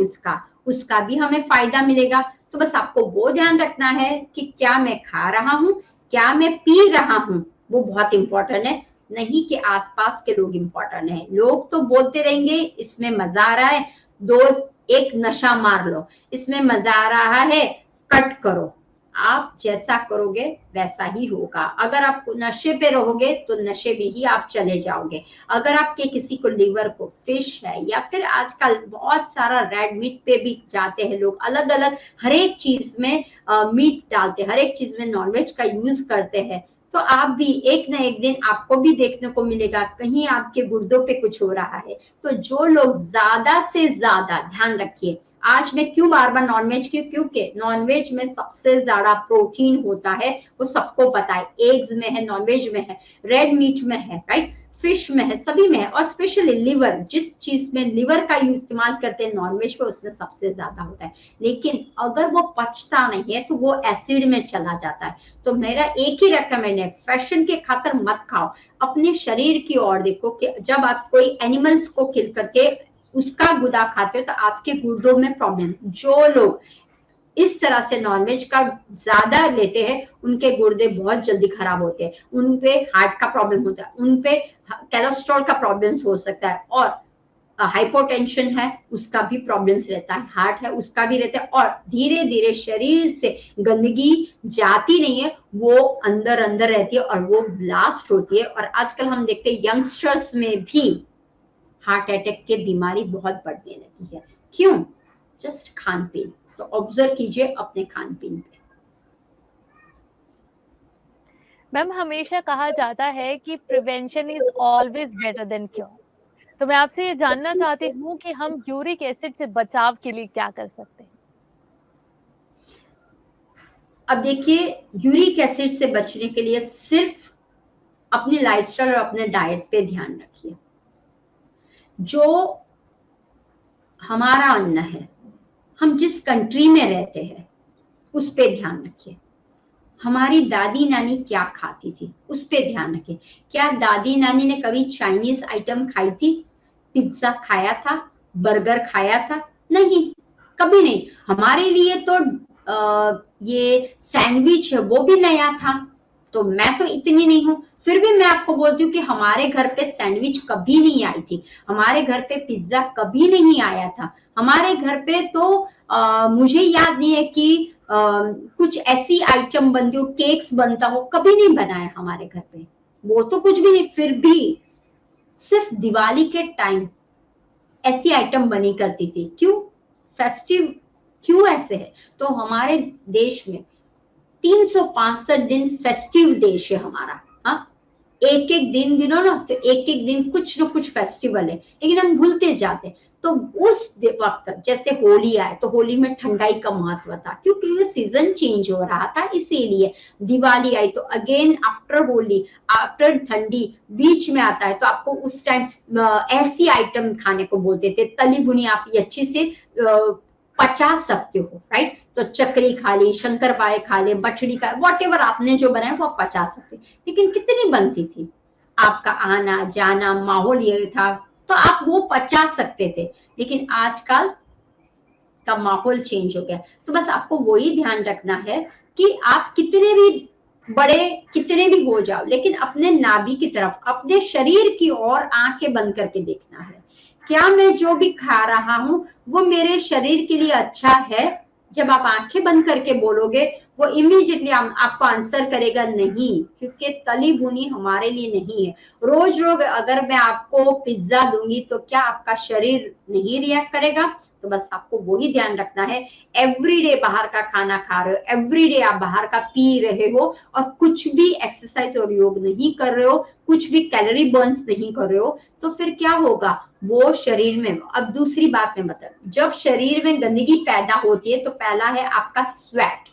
S2: उसका भी हमें फायदा मिलेगा। तो बस आपको वो ध्यान रखना है कि क्या मैं खा रहा हूँ, क्या मैं पी रहा हूँ, वो बहुत इंपॉर्टेंट है, नहीं कि आसपास के लोग इंपॉर्टेंट है। लोग तो बोलते रहेंगे इसमें मजा आ रहा है, दोस्त एक नशा मार लो, इसमें मजा आ रहा है, कट करो। आप जैसा करोगे वैसा ही होगा। अगर आप नशे पे रहोगे तो नशे में ही आप चले जाओगे। अगर आपके किसी को लिवर को फिश है, या फिर आजकल बहुत सारा रेड मीट पे भी जाते हैं लोग, अलग अलग हर एक चीज में मीट डालते हैं, हर एक चीज में नॉनवेज का यूज करते हैं, तो आप भी एक ना एक दिन आपको भी देखने को मिलेगा कहीं आपके गुर्दों पे कुछ हो रहा है। तो जो लोग ज्यादा से ज्यादा, ध्यान रखिए, आज मैं क्यों बार बार नॉनवेज की, क्योंकि नॉनवेज में सबसे ज्यादा प्रोटीन होता है, वो सबको पता है, एग्स में है, नॉनवेज में है, रेड मीट में है, राइट, फिश में है, सभी में है, और स्पेशली लिवर, जिस चीज में लिवर का इस्तेमाल करते हैं नॉनवेज पे, उसमें सबसे ज्यादा होता है। लेकिन अगर वो पचता नहीं है तो वो एसिड में चला जाता है। तो मेरा एक ही रेकमेंड है, फैशन के खातिर मत खाओ, अपने शरीर की ओर देखो कि जब आप कोई एनिमल्स को किल करके उसका गुदा खाते हो तो आपके गुर्दों में प्रॉब्लम। जो लोग इस तरह से नॉनवेज का ज्यादा लेते हैं उनके गुर्दे बहुत जल्दी खराब होते हैं, उनपे हार्ट का प्रॉब्लम होता है, उनपे कोलेस्ट्रॉल का प्रॉब्लम्स हो सकता है, और हाइपोटेंशन है उसका भी प्रॉब्लम्स रहता है, हार्ट है उसका भी रहता है, और धीरे धीरे शरीर से गंदगी जाती नहीं है, वो अंदर अंदर रहती है और वो ब्लास्ट होती है। और आजकल हम देखते हैं यंगस्टर्स में भी हार्ट अटैक की बीमारी बहुत बढ़ने लगी है। क्यों? जस्ट खान पीन। तो ऑब्जर्व कीजिए अपने खान पीन पे।
S1: मैम, हमेशा कहा जाता है कि prevention is always better than cure. तो मैं आपसे ये जानना चाहती हूँ कि हम यूरिक एसिड से बचाव के लिए क्या कर सकते हैं?
S2: अब देखिए, यूरिक एसिड से बचने के लिए सिर्फ अपनी लाइफस्टाइल और अपने डाइट पे ध्यान रखिए। जो हमारा अन्न है, हम जिस कंट्री में रहते हैं उस पे ध्यान रखिए। हमारी दादी नानी क्या खाती थी उस पे ध्यान रखें। क्या दादी नानी ने कभी चाइनीज आइटम खाई थी, पिज्जा खाया था, बर्गर खाया था? नहीं, कभी नहीं। हमारे लिए तो ये सैंडविच है वो भी नया था। तो मैं तो इतनी नहीं हूँ, फिर भी मैं आपको बोलती हूँ कि हमारे घर पे सैंडविच कभी नहीं आई थी, हमारे घर पे पिज्जा कभी नहीं आया था, हमारे घर पे तो मुझे याद नहीं है कि कुछ ऐसी आइटम बनती हो, केक्स बनता हो, कभी नहीं बनाया हमारे घर पे, वो तो कुछ भी नहीं। फिर भी सिर्फ दिवाली के टाइम ऐसी आइटम बनी करती थी। क्यों? फेस्टिव। क्यों ऐसे है? तो हमारे देश में 365 दिन फेस्टिव देश है हमारा। हाँ, एक एक दिन गिनो ना तो एक एक दिन कुछ ना कुछ फेस्टिवल है, लेकिन हम भूलते जाते। तो उस वक्त जैसे होली आए तो होली में ठंडाई का महत्व था क्योंकि ये सीजन चेंज हो रहा था, इसीलिए। दिवाली आई तो अगेन आफ्टर होली, आफ्टर ठंडी बीच में आता है, तो आपको उस टाइम ऐसी आइटम खाने को बोलते थे, तली भुनी आप ये अच्छी से पचा सकते हो, राइट। तो चकरी खा ली, शंकरपारे खा ले, बठड़ी खा, वॉटेवर आपने जो बनाया वो आप पचा सकते। लेकिन कितनी बनती थी, आपका आना जाना माहौल ये था, तो आप वो पचा सकते थे। लेकिन आजकल का माहौल चेंज हो गया, तो बस आपको वही ध्यान रखना है कि आप कितने भी बड़े कितने भी हो जाओ, लेकिन अपने नाभि की तरफ, अपने शरीर की ओर आंखें बंद करके देखना है, क्या मैं जो भी खा रहा हूं वो मेरे शरीर के लिए अच्छा है। जब आप आंखें बंद करके बोलोगे, वो इमीडिएटली आपको आंसर करेगा नहीं, क्योंकि तली भुनी हमारे लिए नहीं है। रोज रोज अगर मैं आपको पिज्जा दूंगी तो क्या आपका शरीर नहीं रिएक्ट करेगा। तो बस आपको वही ध्यान रखना है, एवरीडे बाहर का खाना खा रहे हो, एवरीडे आप बाहर का पी रहे हो और कुछ भी एक्सरसाइज और योग नहीं कर रहे हो, कुछ भी कैलोरी बर्न्स नहीं कर रहे हो, तो फिर क्या होगा, वो शरीर में। अब दूसरी बात मैं बता, जब शरीर में गंदगी पैदा होती है तो पहला है आपका स्वेट।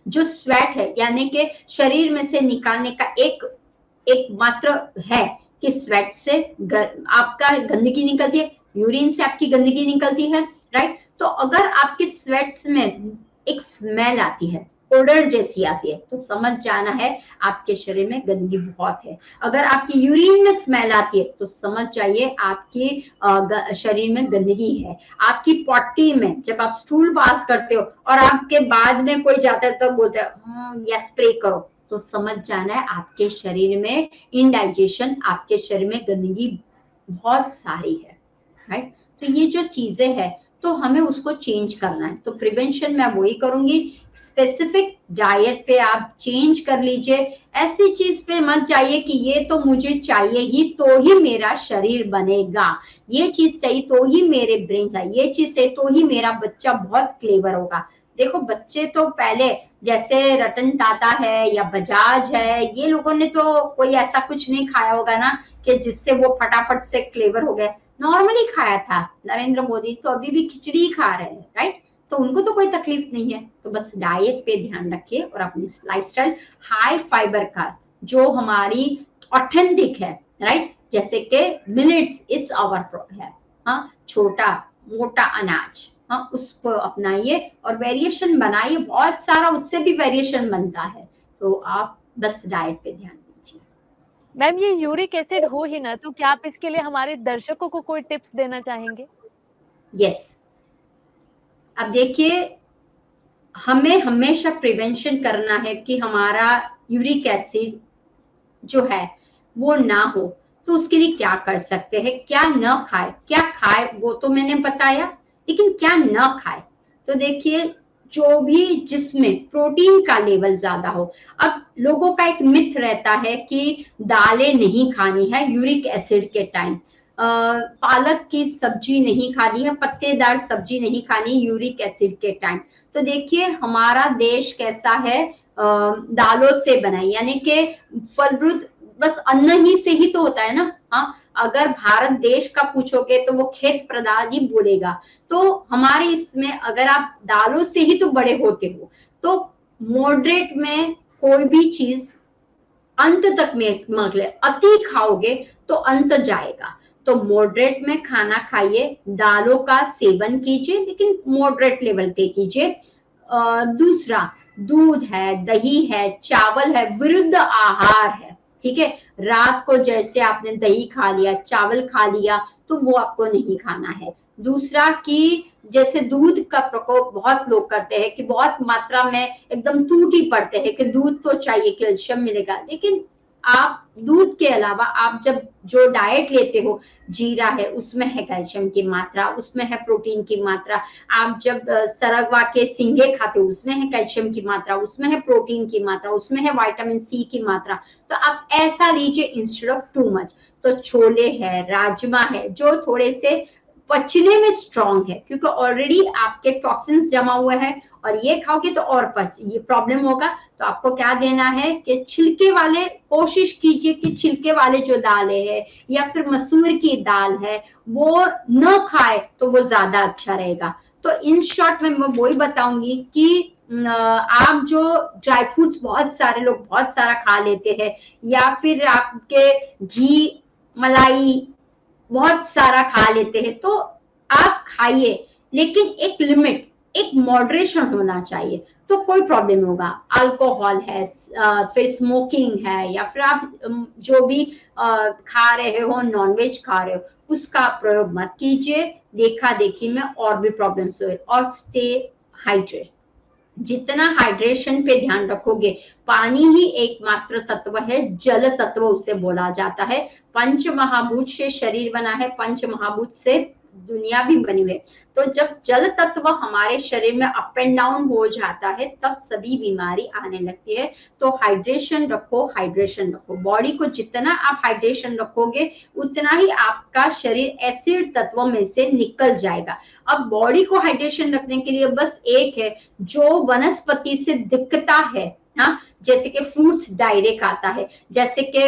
S2: जो स्वेट है यानी कि शरीर में से निकालने का एक मात्र है कि स्वेट से आपका गंदगी निकलती है, यूरिन से आपकी गंदगी निकलती है, राइट। तो अगर आपके स्वेट्स में एक स्मेल आती है, ओडर जैसी आती है, तो समझ जाना है आपके शरीर में गंदगी बहुत है। अगर आपकी यूरिन में स्मेल आती है तो समझ जाइए आपके शरीर में गंदगी है। आपकी पॉटी में जब आप स्टूल पास करते हो और आपके बाद में कोई जाता है तो बोलते हैं या स्प्रे करो, तो समझ जाना है आपके शरीर में इनडाइजेशन, आपके शरीर में गंदगी बहुत सारी है, राइट। तो ये जो चीजें हैं तो हमें उसको चेंज करना है। तो प्रिवेंशन मैं वही करूंगी, स्पेसिफिक डाइट पे आप चेंज कर लीजिए। ऐसी चीज पे मत जाइए कि ये तो मुझे चाहिए ही तो ही मेरा शरीर बनेगा, ये चीज चाहिए तो ही मेरे ब्रेन चाहिए, ये चीज चाहिए तो ही मेरा बच्चा बहुत क्लेवर होगा। देखो बच्चे तो पहले जैसे रतन टाटा है या बजाज है, ये लोगों ने तो कोई ऐसा कुछ नहीं खाया होगा ना कि जिससे वो फटाफट से क्लेवर हो गए। नॉर्मली खाया था। नरेंद्र मोदी तो अभी भी खिचड़ी खा रहे हैं, राइट। तो उनको तो कोई तकलीफ नहीं है। तो बस डाइट पे ध्यान रखिए और अपनी लाइफस्टाइल हाई फाइबर का, जो हमारी ऑथेंटिक है, राइट। जैसे कि मिलेट्स, इट्स आवर है, हाँ, छोटा मोटा अनाज, हाँ, उसको अपनाइए और वेरिएशन बनाइए, बहुत सारा उससे भी वेरिएशन बनता है। तो आप बस डाइट पे ध्यान दीजिए।
S1: मैम ये यूरिक एसिड हो ही ना, तो क्या आप इसके लिए हमारे दर्शकों को कोई टिप्स देना चाहेंगे?
S2: यस, अब देखिए, हमें हमेशा प्रिवेंशन करना है कि हमारा यूरिक एसिड जो है वो ना हो। तो उसके लिए क्या कर सकते हैं, क्या न खाए, क्या खाए वो तो मैंने बताया, लेकिन क्या न खाए। तो देखिए, जो भी जिसमें प्रोटीन का लेवल ज्यादा हो। अब लोगों का एक मिथ रहता है कि दालें नहीं खानी है यूरिक एसिड के टाइम, पालक की सब्जी नहीं खानी है, पत्तेदार सब्जी नहीं खानी यूरिक एसिड के टाइम। तो देखिए हमारा देश कैसा है, दालों से बना, यानी कि फलवृत बस अन्न ही से ही तो होता है ना। हाँ, अगर भारत देश का पूछोगे तो वो खेत प्रधान ही बोलेगा। तो हमारे इसमें अगर आप दालों से ही तो बड़े होते हो, तो मॉडरेट में कोई भी चीज अंत तक में मतलब अति खाओगे तो अंत जाएगा। तो मॉडरेट में खाना खाइए, दालों का सेवन कीजिए, लेकिन मॉडरेट लेवल पे कीजिए। दूसरा, दूध है, दही है, चावल है, विरुद्ध आहार है, ठीक है। रात को जैसे आपने दही खा लिया, चावल खा लिया, तो वो आपको नहीं खाना है। दूसरा कि जैसे दूध का प्रकोप बहुत लोग करते हैं कि बहुत मात्रा में एकदम टूटी पड़ते हैं कि दूध तो चाहिए, कैल्शियम मिलेगा, लेकिन आप दूध के अलावा आप जब जो डाइट लेते हो, जीरा है उसमें है कैल्शियम की मात्रा, उसमें है प्रोटीन की मात्रा। आप जब सरगवा के सिंगे खाते हो उसमें है कैल्शियम की मात्रा, उसमें है प्रोटीन की मात्रा, उसमें है विटामिन सी की मात्रा। तो आप ऐसा लीजिए इंस्टेड ऑफ टू मच। तो छोले है, राजमा है, जो थोड़े से पचने में स्ट्रांग है, क्योंकि ऑलरेडी आपके टॉक्सिन्स जमा हुए हैं और ये खाओगे तो और ये प्रॉब्लम होगा। तो आपको क्या देना है कि छिलके वाले, कोशिश कीजिए कि छिलके वाले जो दालें है या फिर मसूर की दाल है वो न खाए तो वो ज्यादा अच्छा रहेगा। तो इन शॉर्ट में मैं वही बताऊंगी कि आप जो ड्राई फ्रूट्स बहुत सारे लोग बहुत सारा खा लेते हैं, या फिर आपके घी मलाई बहुत सारा खा लेते हैं, तो आप खाइए, लेकिन एक लिमिट, एक मॉडरेशन होना चाहिए, तो कोई प्रॉब्लम नहीं होगा। अल्कोहल है, फिर स्मोकिंग है, या फिर आप जो भी खा रहे हो, नॉनवेज खा रहे हो, उसका प्रयोग मत कीजिए, देखा देखी में और भी प्रॉब्लम्स हुए। और स्टे हाइड्रेट, जितना हाइड्रेशन पे ध्यान रखोगे, पानी ही एकमात्र तत्व है, जल तत्व उसे बोला जाता है। पंच महाभूत से शरीर बना है, पंच महाभूत से दुनिया भी बनी हुई है। तो जब जल तत्व हमारे शरीर में अप एंड डाउन हो जाता है तब सभी बीमारी आने लगती है। तो हाइड्रेशन रखो, हाइड्रेशन रखो, बॉडी को जितना आप हाइड्रेशन रखोगे उतना ही आपका शरीर एसिड तत्व में से निकल जाएगा। अब बॉडी को हाइड्रेशन रखने के लिए बस एक है जो वनस्पति से दिखता है, हाँ, जैसे कि फ्रूट्स डायरेक्ट आता है, जैसे कि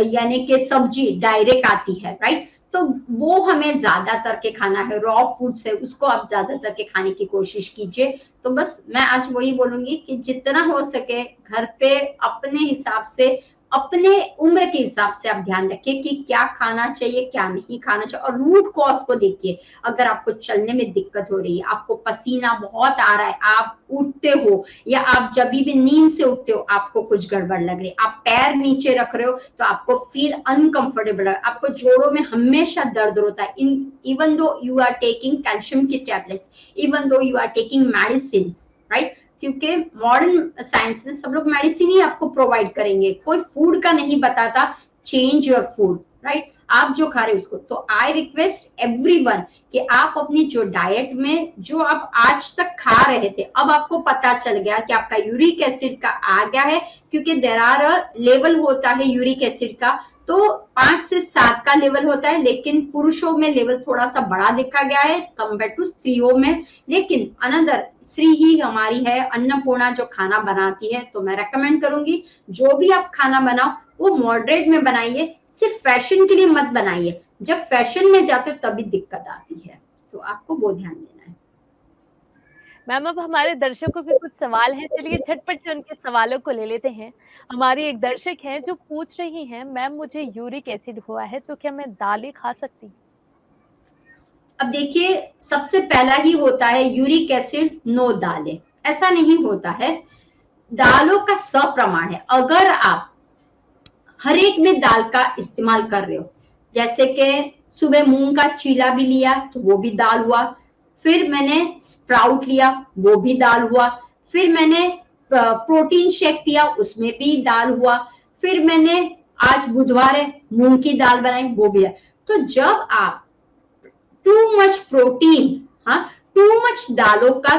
S2: यानी कि सब्जी डायरेक्ट आती है, राइट। तो वो हमें ज्यादातर के खाना है, रॉ फूड्स है उसको आप ज्यादातर के खाने की कोशिश कीजिए। तो बस मैं आज वही बोलूंगी कि जितना हो सके घर पे अपने हिसाब से, अपने उम्र के हिसाब से आप ध्यान रखिए कि क्या खाना चाहिए क्या नहीं खाना चाहिए, और रूट कॉज को देखिए। अगर आपको चलने में दिक्कत हो रही है, आपको पसीना बहुत आ रहा है, आप उठते हो या आप जब भी नींद से उठते हो आपको कुछ गड़बड़ लग रही है, आप पैर नीचे रख रहे हो तो आपको फील अनकंफर्टेबल है, आपको जोड़ों में हमेशा दर्द होता है, even though you are taking calcium की tablets, even though you are taking medicine, right. क्योंकि मॉडर्न साइंस में सब लोग मेडिसिन ही आपको प्रोवाइड करेंगे, कोई फूड का नहीं बताता। चेंज योर फूड, राइट, आप जो खा रहे हो उसको। तो आई रिक्वेस्ट एवरीवन कि आप अपनी जो डाइट में जो आप आज तक खा रहे थे, अब आपको पता चल गया कि आपका यूरिक एसिड का आ गया है, क्योंकि देयर आर लेवल होता है यूरिक एसिड का, तो 5 से 7 का लेवल होता है, लेकिन पुरुषों में लेवल थोड़ा सा बड़ा देखा गया है कंपेयर टू स्त्रियों में। लेकिन अनदर स्त्री ही हमारी है अन्नपूर्णा जो खाना बनाती है, तो मैं रेकमेंड करूंगी जो भी आप खाना बनाओ वो मॉडरेट में बनाइए, सिर्फ फैशन के लिए मत बनाइए। जब फैशन में जाते हो तभी दिक्कत आती है, तो आपको वो ध्यान देना है।
S1: मैम अब हमारे दर्शकों के कुछ सवाल हैं, चलिए झटपट से उनके सवालों को ले लेते हैं। हमारी एक दर्शक हैं जो पूछ रही हैं, मैम मुझे यूरिक एसिड हुआ है तो क्या मैं दालें खा सकती हूँ?
S2: अब देखिए, सबसे पहला ही होता है यूरिक एसिड नो दालें, ऐसा नहीं होता है। दालों का सप्रमाण है। अगर आप हर एक में दाल का इस्तेमाल कर रहे हो, जैसे कि सुबह मूंग का चीला भी लिया तो वो भी दाल हुआ, फिर मैंने स्प्राउट लिया वो भी दाल हुआ, फिर मैंने प्रोटीन शेक पिया उसमें भी दाल हुआ, फिर मैंने आज बुधवार है मूंग की दाल बनाई वो भी है। तो जब आप टू मच प्रोटीन, हाँ, टू मच दालों का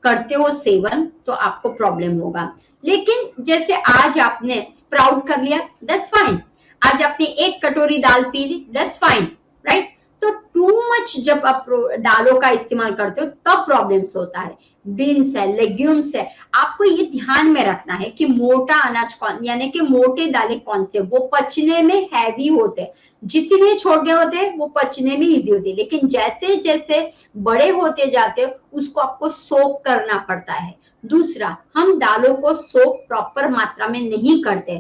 S2: करते हो सेवन तो आपको प्रॉब्लम होगा। लेकिन जैसे आज आपने स्प्राउट कर लिया दैट्स फाइन, आज आपने 1 कटोरी दाल पी ली दैट्स फाइन, राइट। तो टू मच जब आप दालों का इस्तेमाल करते हो तब प्रॉब्लम्स होता है। बीन्स है, लेग्यूम्स है, आपको ये ध्यान में रखना है कि मोटा अनाज कौन, यानी कि मोटे दालें कौन से, वो पचने में हैवी होते हैं। जितने छोटे होते हैं वो पचने में इजी होते हैं, लेकिन जैसे जैसे बड़े होते जाते हैं उसको आपको सोक करना पड़ता है। दूसरा, हम दालों को सोक प्रॉपर मात्रा में नहीं करते।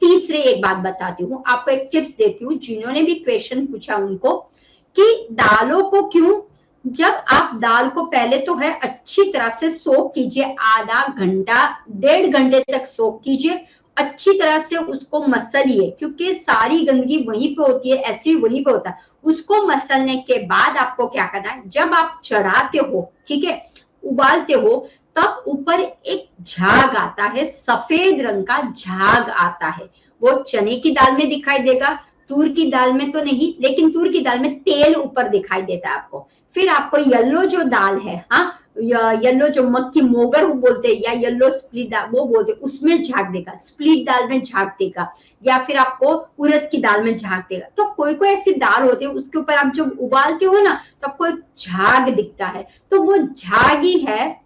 S2: तीसरे एक बात बताती हूँ आपको, एक टिप्स देती हूँ, जिन्होंने भी क्वेश्चन पूछा उनको कि दालों को क्यों, जब आप दाल को पहले तो है अच्छी तरह से सोक कीजिए, आधा घंटा 1.5 घंटे तक सोक कीजिए, अच्छी तरह से उसको मसलिए, क्योंकि सारी गंदगी वहीं पे होती है, एसिड वहीं पे होता है। उसको मसलने के बाद आपको क्या करना है, जब आप चढ़ाते हो, ठीक है, उबालते हो, तब ऊपर एक झाग आता है, सफेद रंग का झाग आता है। वो चने की दाल में दिखाई देगा, तूर की दाल में तो नहीं, लेकिन तूर की दाल में तेल ऊपर दिखाई देता है आपको। फिर आपको येलो जो दाल है, हाँ, येलो जो मक्की मोगर बोलते हैं या येलो स्प्लिट दाल वो बोलते हैं, उसमें झाग देगा, स्प्लिट दाल में झाग देगा, या फिर आपको उड़द की दाल में झाग देगा। तो कोई कोई ऐसी दाल होती है उसके ऊपर आप जब उबालते हो ना तो आपको एक झाग दिखता है, तो वो झाग ही है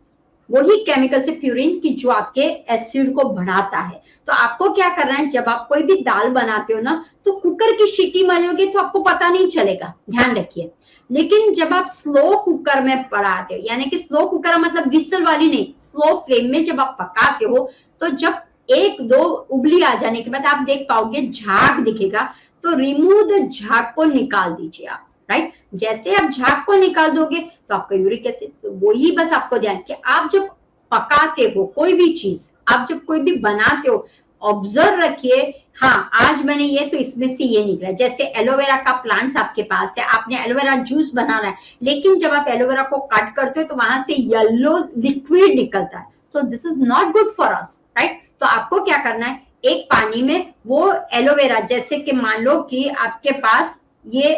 S2: वही केमिकल से प्यूरिन की जो आपके एसिड को बढ़ाता है। तो आपको क्या करना है, जब आप कोई भी दाल बनाते हो ना तो कुकर की सीटी मारोगे तो आपको पता नहीं चलेगा, ध्यान रखिए। लेकिन जब आप स्लो कुकर में पकाते हो, यानी कि स्लो कुकर मतलब विसल वाली नहीं, स्लो फ्लेम में जब आप पकाते हो तो जब एक दो उबली आ जाने के बाद आप देख पाओगे झाग दिखेगा, तो रिमूव द झाग को निकाल दीजिए आप, राइट। जैसे आप झाग को निकाल दोगे तो आपका यूरिक एसिड, तो वही बस आपको ध्यान कि आप जब पकाते हो कोई भी चीज, आप जब कोई भी बनाते हो, ऑब्जर्व रखिए, हाँ आज मैंने ये तो इसमें से ये निकला। जैसे एलोवेरा का प्लांट्स आपके पास है, आपने एलोवेरा जूस बनाना है, लेकिन जब आप एलोवेरा को कट करते हो तो वहां से येलो लिक्विड निकलता है, तो this is not good for us, right. तो आपको क्या करना है, एक पानी में वो एलोवेरा, जैसे कि मान लो कि आपके पास ये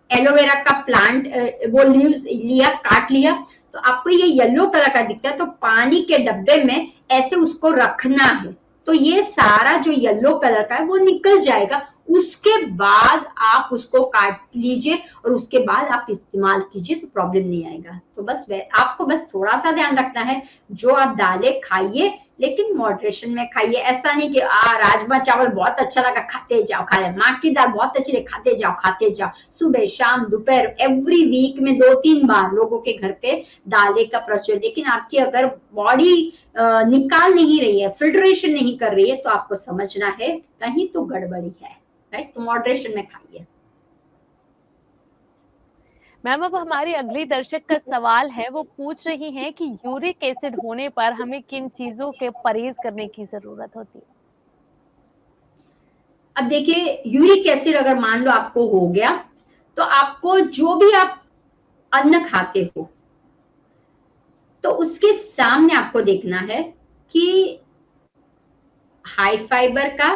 S2: एलोवेरा का प्लांट, वो लीव्स लिया, काट लिया, तो आपको ये येलो कलर का दिखता है, तो पानी के डब्बे में ऐसे उसको रखना है, तो ये सारा जो येलो कलर का है वो निकल जाएगा। उसके बाद आप उसको काट लीजिए और उसके बाद आप इस्तेमाल कीजिए, तो प्रॉब्लम नहीं आएगा। तो बस आपको बस थोड़ा सा ध्यान रखना है, जो आप दालें खाइए लेकिन मॉडरेशन में खाइए। ऐसा नहीं कि राजमा चावल बहुत अच्छा लगा खाते जाओ, खा ले, माँ की दाल बहुत अच्छी लगी खाते जाओ, सुबह शाम दोपहर एवरी वीक में 2-3 बार लोगों के घर पे दालें का प्रचुर। लेकिन आपकी अगर बॉडी निकाल नहीं रही है, फिल्ट्रेशन नहीं कर रही है, तो आपको समझना है कहीं तो गड़बड़ी है, राइट। तो मॉडरेशन में खाइए।
S1: मैम अब हमारी अगली दर्शक का सवाल है, वो पूछ रही हैं कि यूरिक एसिड होने पर हमें किन चीजों के परहेज करने की जरूरत होती है।
S2: अब देखिए, यूरिक एसिड अगर मान लो आपको हो गया, तो आपको जो भी आप अन्न खाते हो तो उसके सामने आपको देखना है कि हाई फाइबर का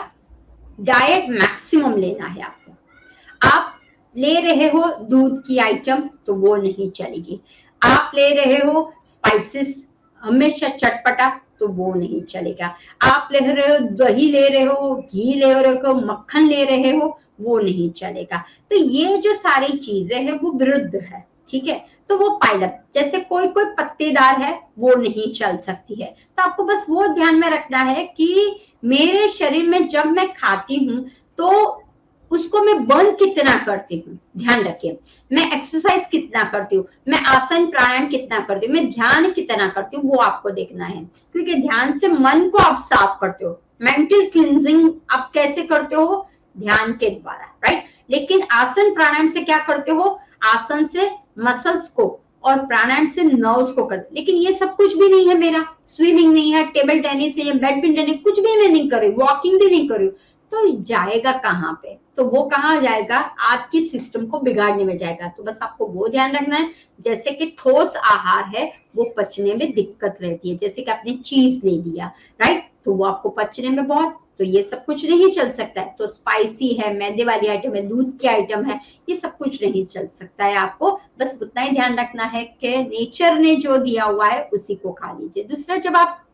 S2: डाइट मैक्सिमम लेना है आपको। आप ले रहे हो दूध की आइटम तो वो नहीं चलेगी, आप ले रहे हो स्पाइसेस हमेशा चटपटा तो वो नहीं चलेगा, आप ले रहे हो दही, ले रहे हो घी, ले रहे हो मक्खन, ले रहे हो वो नहीं चलेगा। तो ये जो सारी चीजें हैं वो विरुद्ध है, ठीक है। तो वो पाइलअप, जैसे कोई कोई पत्तेदार है वो नहीं चल सकती है। तो आपको बस वो ध्यान में रखना है कि मेरे शरीर में जब मैं खाती हूँ तो उसको मैं बर्न कितना करती हूँ, ध्यान रखिए। मैं एक्सरसाइज कितना करती हूँ, मैं आसन प्राणायाम कितना करती हूँ, मैं ध्यान कितना करती हूँ, वो आपको देखना है। क्योंकि ध्यान से मन को आप साफ करते हो, मेंटल क्लींजिंग आप कैसे करते हो, ध्यान के द्वारा, राइट। लेकिन आसन प्राणायाम से क्या करते हो, आसन से मसल्स को और प्राणायाम से नर्व्स को करते। लेकिन ये सब कुछ भी नहीं है मेरा, स्विमिंग नहीं है, टेबल टेनिस नहीं है, बैडमिंटन नहीं, कुछ भी मैं नहीं कर रही, वॉकिंग भी नहीं कर रही, तो जाएगा कहाँ पे, तो वो कहाँ जाएगा, आपकी सिस्टम को बिगाड़ने में जाएगा। तो बस आपको वो ध्यान रखना है, जैसे कि ठोस आहार है वो पचने में दिक्कत रहती है, जैसे कि आपने चीज ले लिया, राइट, तो वो आपको पचने में बहुत, तो ये सब कुछ नहीं चल सकता है। तो स्पाइसी है, मैदे वाली आइटम है, दूध की आइटम है, ये सब कुछ नहीं चल सकता है। आपको बस उतना ही ध्यान रखना है कि नेचर ने जो दिया हुआ है उसी को खा लीजिए। दूसरा, जब आप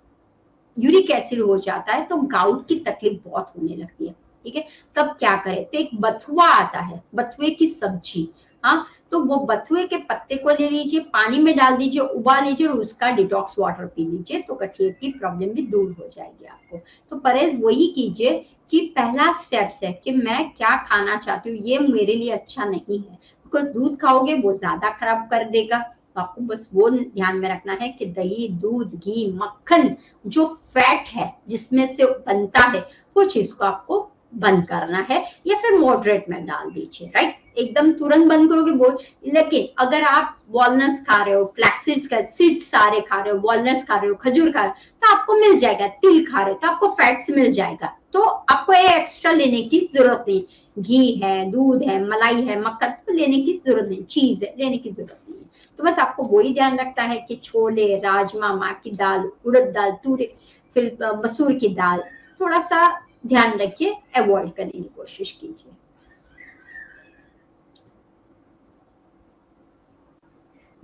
S2: यूरिक एसिड हो जाता है तो गाउट की तकलीफ बहुत होने लगती है, ठीक है। तब क्या करें, तो एक बथुआ आता है, बथुए की सब्जी, हाँ, तो वो बथुए के पत्ते को ले लीजिए, पानी में डाल दीजिए, उबाल लीजिए और उसका डिटॉक्स वाटर पी लीजिए, तो गठिया की प्रॉब्लम भी दूर हो जाएगी आपको। तो परहेज वही कीजिए कि पहला स्टेप्स है कि मैं क्या खाना चाहती हूँ, ये मेरे लिए अच्छा नहीं है, बिकॉज दूध खाओगे वो ज्यादा खराब कर देगा। तो आपको बस वो ध्यान में रखना है कि दही, दूध, घी, मक्खन जो फैट है जिसमें से बनता है वो चीज को आपको बंद करना है, या फिर मॉडरेट में डाल दीजिए, राइट। एकदम तुरंत बंद करोगे वो, लेकिन अगर आप वॉलनट्स खा रहे हो, फ्लैक्सीड्स का सीड्स सारे खा रहे हो, वॉलनट्स खा रहे हो, खजूर खा रहे हो, तो आपको मिल जाएगा, तिल खा रहे हो तो आपको फैट्स मिल जाएगा, तो आपको ये एक्स्ट्रा लेने की जरूरत नहीं। घी है, दूध है, मलाई है, मक्खन, तो लेने की जरूरत नहीं, चीज है लेने की जरूरत नहीं है। तो बस आपको वही ध्यान रखना है कि छोले, राजमा, माँ की दाल, उड़द दाल, तूर, फिर मसूर की दाल, थोड़ा सा ध्यान रखिए, अवॉइड करने की कोशिश कीजिए।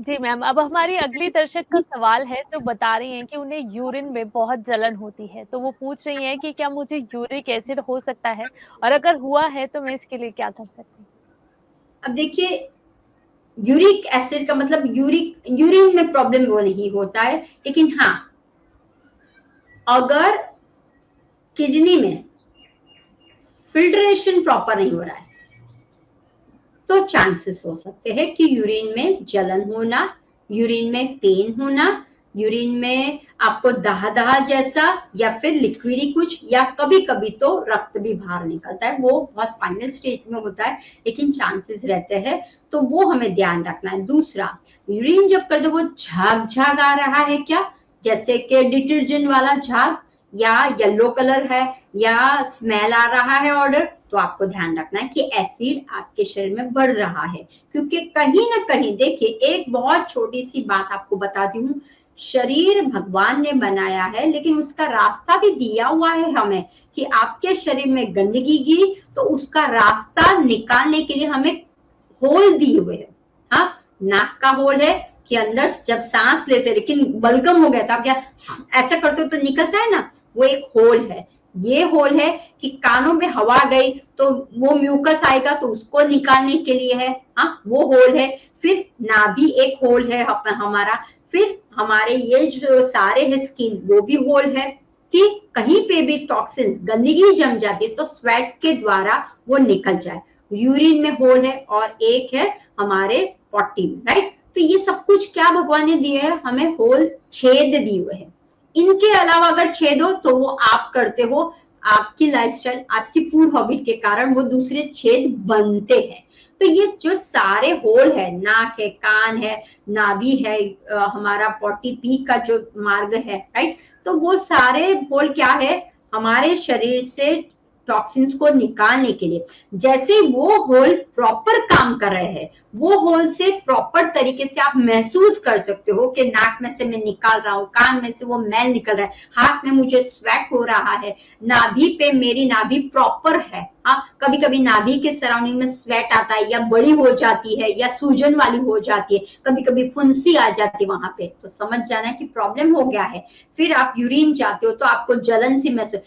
S1: जी मैम, अब हमारी अगली दर्शक का सवाल है जो बता रही हैं कि उन्हें यूरिन में बहुत जलन होती है। तो वो पूछ रही हैं कि क्या मुझे यूरिक एसिड हो सकता है? और अगर हुआ है तो मैं इसके लिए क्या कर सकती हूँ?
S2: अब देखिए, यूरिक एसिड का मतलब यूरिन में प्रॉब्लम वो नहीं होता है, लेकिन हाँ, अगर किडनी में फिल्ट्रेशन प्रॉपर नहीं हो रहा है तो चांसेस हो सकते हैं कि यूरिन में जलन होना, यूरिन में पेन होना, यूरिन में आपको दहा जैसा या फिर लिक्विडी कुछ, या कभी कभी तो रक्त भी बाहर निकलता है। वो बहुत फाइनल स्टेज में होता है, लेकिन चांसेस रहते हैं, तो वो हमें ध्यान रखना है। दूसरा, यूरिन जब कर दो वो झाग झाग आ रहा है क्या, जैसे कि डिटर्जेंट वाला झाग, या येलो कलर है, या स्मेल आ रहा है ऑर्डर, तो आपको ध्यान रखना है कि एसिड आपके शरीर में बढ़ रहा है। क्योंकि कहीं ना कहीं देखिए, एक बहुत छोटी सी बात आपको बताती हूँ, शरीर भगवान ने बनाया है, लेकिन उसका रास्ता भी दिया हुआ है हमें कि आपके शरीर में गंदगी गिरी तो उसका रास्ता निकालने के लिए हमें होल दिए हुए है। हाँ, नाक का होल है कि अंदर जब सांस लेते, लेकिन बलगम हो गया था क्या, ऐसा करते तो निकलता है ना, वो एक होल है। ये होल है कि कानों में हवा गई तो वो म्यूकस आएगा तो उसको निकालने के लिए है। हाँ, वो होल है। फिर नाभि एक होल है हमारा। फिर हमारे ये जो सारे है स्किन, वो भी होल है कि कहीं पे भी टॉक्सिन्स, गंदगी जम जाती है तो स्वेट के द्वारा वो निकल जाए। यूरिन में होल है और एक है हमारे पॉटी में, राइट। तो ये सब कुछ क्या भगवान ने दिए है हमें, होल, छेद दिए हुए हैं। इनके अलावा अगर छेद हो तो वो आप करते हो, आपकी लाइफस्टाइल, आपकी फूड हैबिट के कारण वो दूसरे छेद बनते हैं। तो ये जो सारे होल है, नाक है, कान है, नाभि है, हमारा पॉटी पी का जो मार्ग है, राइट, तो वो सारे होल क्या है, हमारे शरीर से टॉक्सिन्स को निकालने के लिए। जैसे वो होल प्रॉपर काम कर रहे हैं, वो होल से प्रॉपर तरीके से आप महसूस कर सकते हो कि नाक में से मैं निकाल रहा हूँ, कान में से वो मैल निकल रहा है, हाथ में मुझे स्वेट हो रहा है, नाभि पे मेरी नाभि प्रॉपर है। हाँ, कभी कभी नाभि के सराउंडिंग में स्वेट आता है, या बड़ी हो जाती है, या सूजन वाली हो जाती है, कभी कभी फुंसी आ जाती है वहां पे, तो समझ जाना कि प्रॉब्लम हो गया है। फिर आप यूरिन जाते हो तो आपको जलन सी महसूस,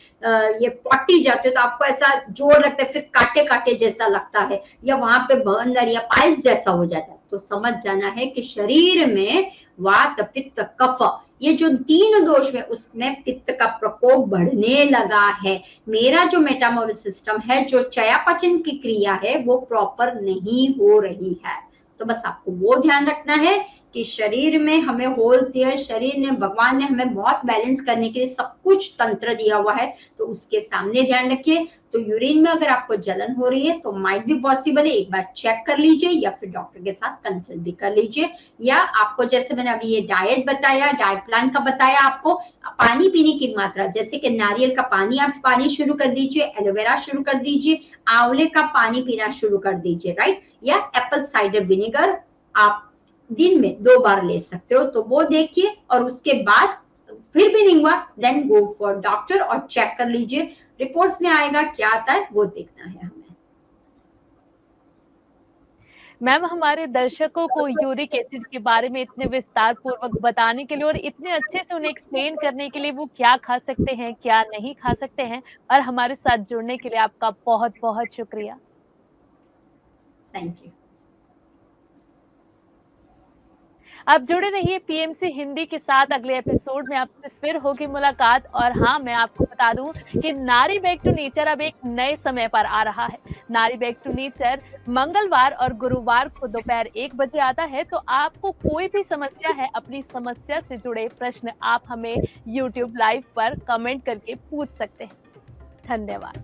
S2: ये पॉटी जाते हो तो आपको ऐसा जोर लगता है, फिर काटे काटे जैसा लगता है, या वहां पे बर्नर या पाइल्स जैसा हो जाता है, तो समझ जाना है कि शरीर में वात, पित्त, कफ, ये जो तीन दोष है उसमें पित्त का प्रकोप बढ़ने लगा है। मेरा जो मेटाबॉलिक सिस्टम है, जो चयापचय की क्रिया है, वो प्रॉपर नहीं हो रही है। तो बस आपको वो ध्यान रखना है कि शरीर में हमें होल्स दिया है, शरीर ने, भगवान ने हमें बहुत बैलेंस करने के लिए सब कुछ तंत्र दिया हुआ है, तो उसके सामने ध्यान रखिए। तो यूरिन में अगर आपको जलन हो रही है तो माइट भी पॉसिबल है, एक बार चेक कर लीजिए, या फिर डॉक्टर के साथ कंसल्ट भी कर लीजिए। या आपको, जैसे मैंने अभी ये डाइट बताया, डाइट प्लान का बताया आपको, पानी पीने की मात्रा, जैसे कि नारियल का पानी आप पानी शुरू कर दीजिए, एलोवेरा शुरू कर दीजिए, आंवले का पानी पीना शुरू कर दीजिए, राइट, या एप्पल साइडर विनेगर आप दिन में 2 बार ले सकते हो, तो वो देखिए। और उसके बाद फिर भी नहीं हुआ, देन गो फॉर डॉक्टर और चेक कर लीजिए, रिपोर्ट्स में आएगा क्या आता है वो देखना है हमें।
S1: मैम, हमारे दर्शकों को यूरिक एसिड के बारे में इतने विस्तार पूर्वक बताने के लिए और इतने अच्छे से उन्हें एक्सप्लेन करने के लिए, वो क्या खा सकते हैं, क्या नहीं खा सकते हैं, और हमारे साथ जुड़ने के लिए आपका बहुत-बहुत शुक्रिया।
S2: Thank you.
S1: आप जुड़े रहिए पीएमसी हिंदी के साथ। अगले एपिसोड में आपसे फिर होगी मुलाकात। और हाँ, मैं आपको बता दूं कि नारी बैक टू नेचर अब एक नए समय पर आ रहा है। नारी बैक टू नेचर मंगलवार और गुरुवार को दोपहर 1 बजे आता है। तो आपको कोई भी समस्या है, अपनी समस्या से जुड़े प्रश्न आप हमें यूट्यूब लाइव पर कमेंट करके पूछ सकते हैं। धन्यवाद।